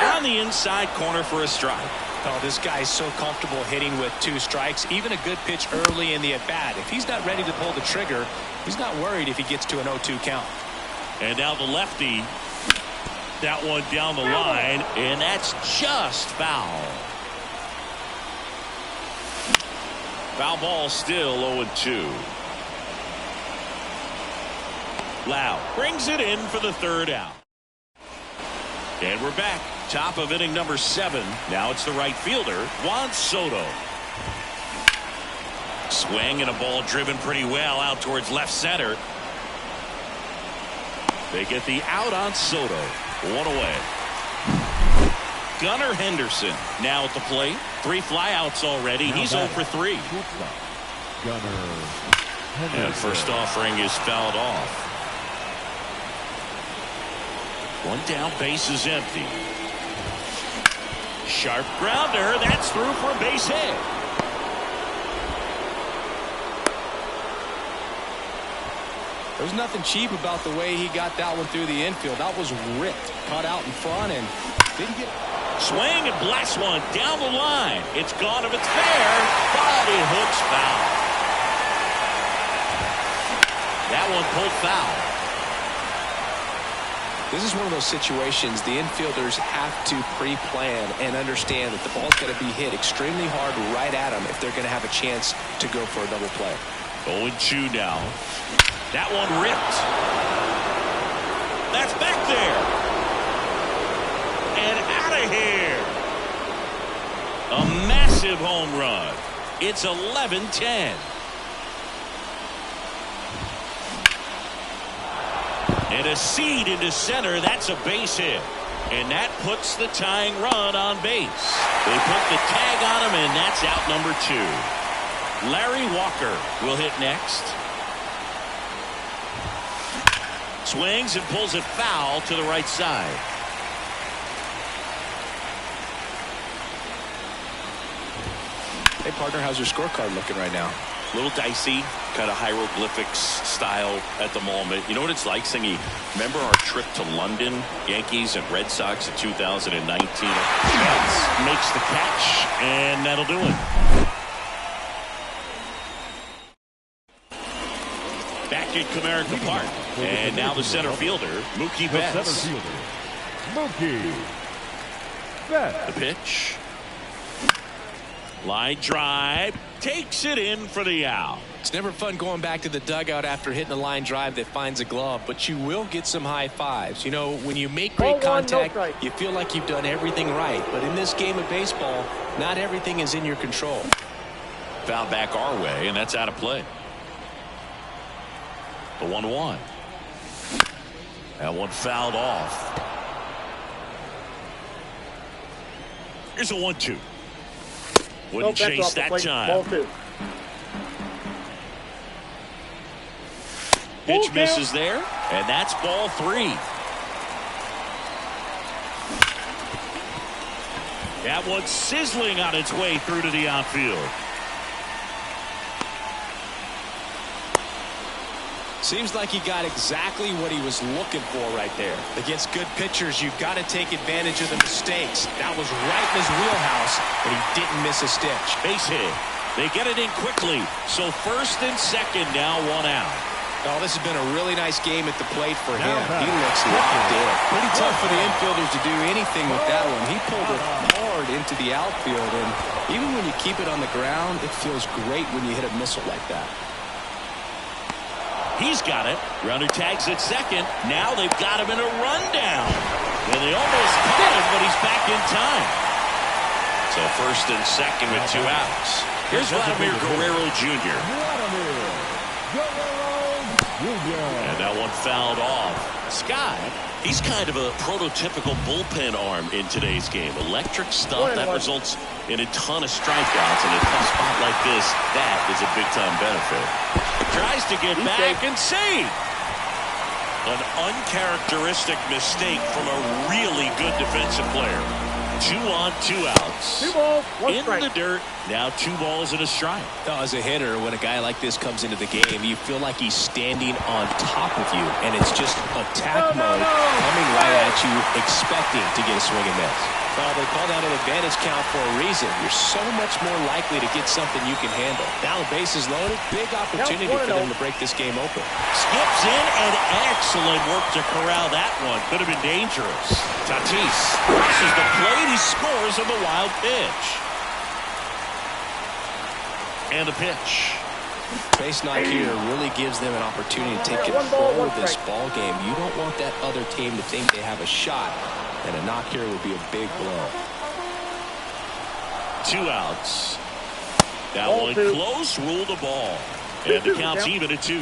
On the inside corner for a strike. Oh, this guy's so comfortable hitting with 2 strikes. Even a good pitch early in the at-bat. If he's not ready to pull the trigger, he's not worried if he gets to an 0-2 count. And now the lefty. That one down the line, and that's just foul. Foul ball still 0-2. Lau brings it in for the 3rd out. And we're back. Top of inning number 7. Now it's the right fielder, Juan Soto. Swing and a ball driven pretty well out towards left center. They get the out on Soto. 1 away. Gunnar Henderson now at the plate. 3 flyouts already. He's 0 for 3. Gunnar Henderson. And first offering is fouled off. 1 down, base is empty. Sharp grounder. That's through for a base hit. There's nothing cheap about the way he got that one through the infield. That was ripped. Caught out in front and didn't get... Swing and blast one down the line. It's gone if it's fair, but it hooks foul. That one pulled foul. This is one of those situations the infielders have to pre-plan and understand that the ball's going to be hit extremely hard right at them if they're going to have a chance to go for a double play. 0-2 now. That one ripped. That's back there. And out of here. A massive home run. It's 11-10. And a seed into center. That's a base hit. And that puts the tying run on base. They put the tag on him, and that's out number 2. Larry Walker will hit next. Swings and pulls it foul to the right side. Hey, partner, how's your scorecard looking right now? A little dicey, kind of hieroglyphics style at the moment. You know what it's like, Singy? Remember our trip to London, Yankees and Red Sox in 2019? That makes the catch, and that'll do it. Back at Comerica Park. And now the center fielder, Mookie Betts. The center fielder, Mookie Betts. The pitch. Line drive. Takes it in for the out. It's never fun going back to the dugout after hitting a line drive that finds a glove, but you will get some high fives. You know, when you make great contact, you feel like you've done everything right. But in this game of baseball, not everything is in your control. Foul back our way, and that's out of play. The 1-1. That one fouled off. Here's a 1-2. Wouldn't chase that time. Pitch misses there, and that's ball 3. That one's sizzling on its way through to the outfield. Seems like he got exactly what he was looking for right there. Against good pitchers, you've got to take advantage of the mistakes. That was right in his wheelhouse, and he didn't miss a stitch. Base hit. They get it in quickly. So first and second, now 1 out. Oh, this has been a really nice game at the plate for him. He looks locked in. Pretty tough for the infielders to do anything with that one. He pulled it hard into the outfield, and even when you keep it on the ground, it feels great when you hit a missile like that. He's got it. Runner tags at second. Now they've got him in a rundown. And they almost caught him, but he's back in time. So first and second with 2 outs. Here's Vladimir Guerrero Jr. And that one fouled off. Scott, he's kind of a prototypical bullpen arm in today's game. Electric stuff that results in a ton of strikeouts. In a tough spot like this, that is a big-time benefit. Tries to get back and save. An uncharacteristic mistake from a really good defensive player. 2 on, 2 outs. 2 balls, 1 in strike. the dirt. Now 2 balls and a strike. As a hitter, when a guy like this comes into the game, you feel like he's standing on top of you, and it's just attack mode coming right at you, expecting to get a swing and miss. Well, they call that an advantage count for a reason. You're so much more likely to get something you can handle. Now the base is loaded. Big opportunity for them to break this game open. Skips in, and excellent work to corral that one. Could have been dangerous. Tatis crosses the plate. He scores on the wild pitch. And the pitch. Base knock here really gives them an opportunity to take control of this ball game. You don't want that other team to think they have a shot. And a knock here would be a big blow. 2 outs. That one close, rule the ball. And the count's even at 2.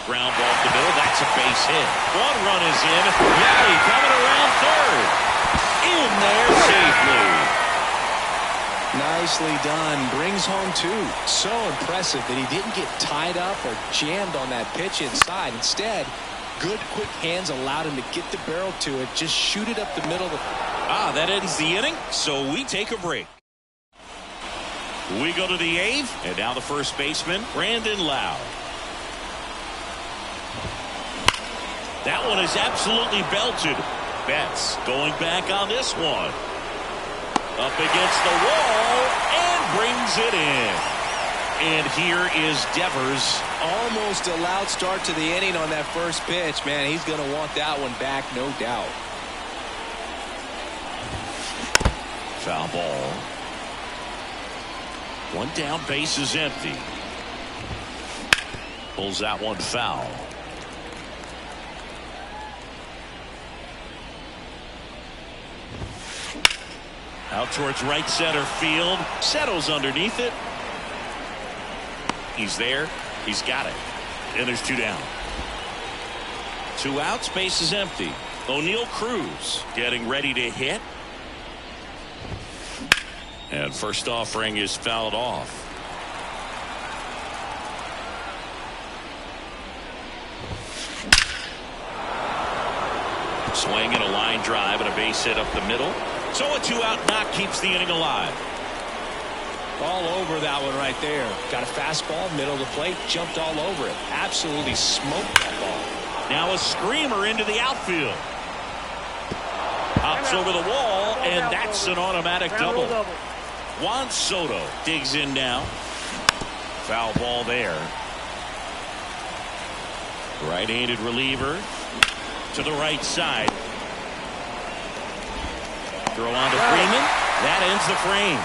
Ground ball up the middle. That's a base hit. 1 run is in. Yelly coming around third. In there safely. Nicely done. Brings home 2. So impressive that he didn't get tied up or jammed on that pitch inside. Instead, good quick hands allowed him to get the barrel to it. Just shoot it up the middle. That ends the inning, so we take a break. We go to the 8th, and now the first baseman, Brandon Lowe. That one is absolutely belted. Betts going back on this one. Up against the wall and brings it in. And here is Devers. Almost a loud start to the inning on that first pitch. Man, he's going to want that one back, no doubt. Foul ball. 1 down, base is empty. Pulls that one foul. Out towards right center field. Settles underneath it. He's there. He's got it. And there's 2 down. 2 outs. Base is empty. O'Neal Cruz getting ready to hit. And first offering is fouled off. Swing and a line drive and a base hit up the middle. So a 2-out knock keeps the inning alive. All over that one right there. Got a fastball, middle of the plate, jumped all over it. Absolutely smoked that ball. Now a screamer into the outfield. Hops over the wall, and that's an automatic double. Juan Soto digs in now. Foul ball there. Right-handed reliever to the right side. Throw on to Freeman. That ends the frame.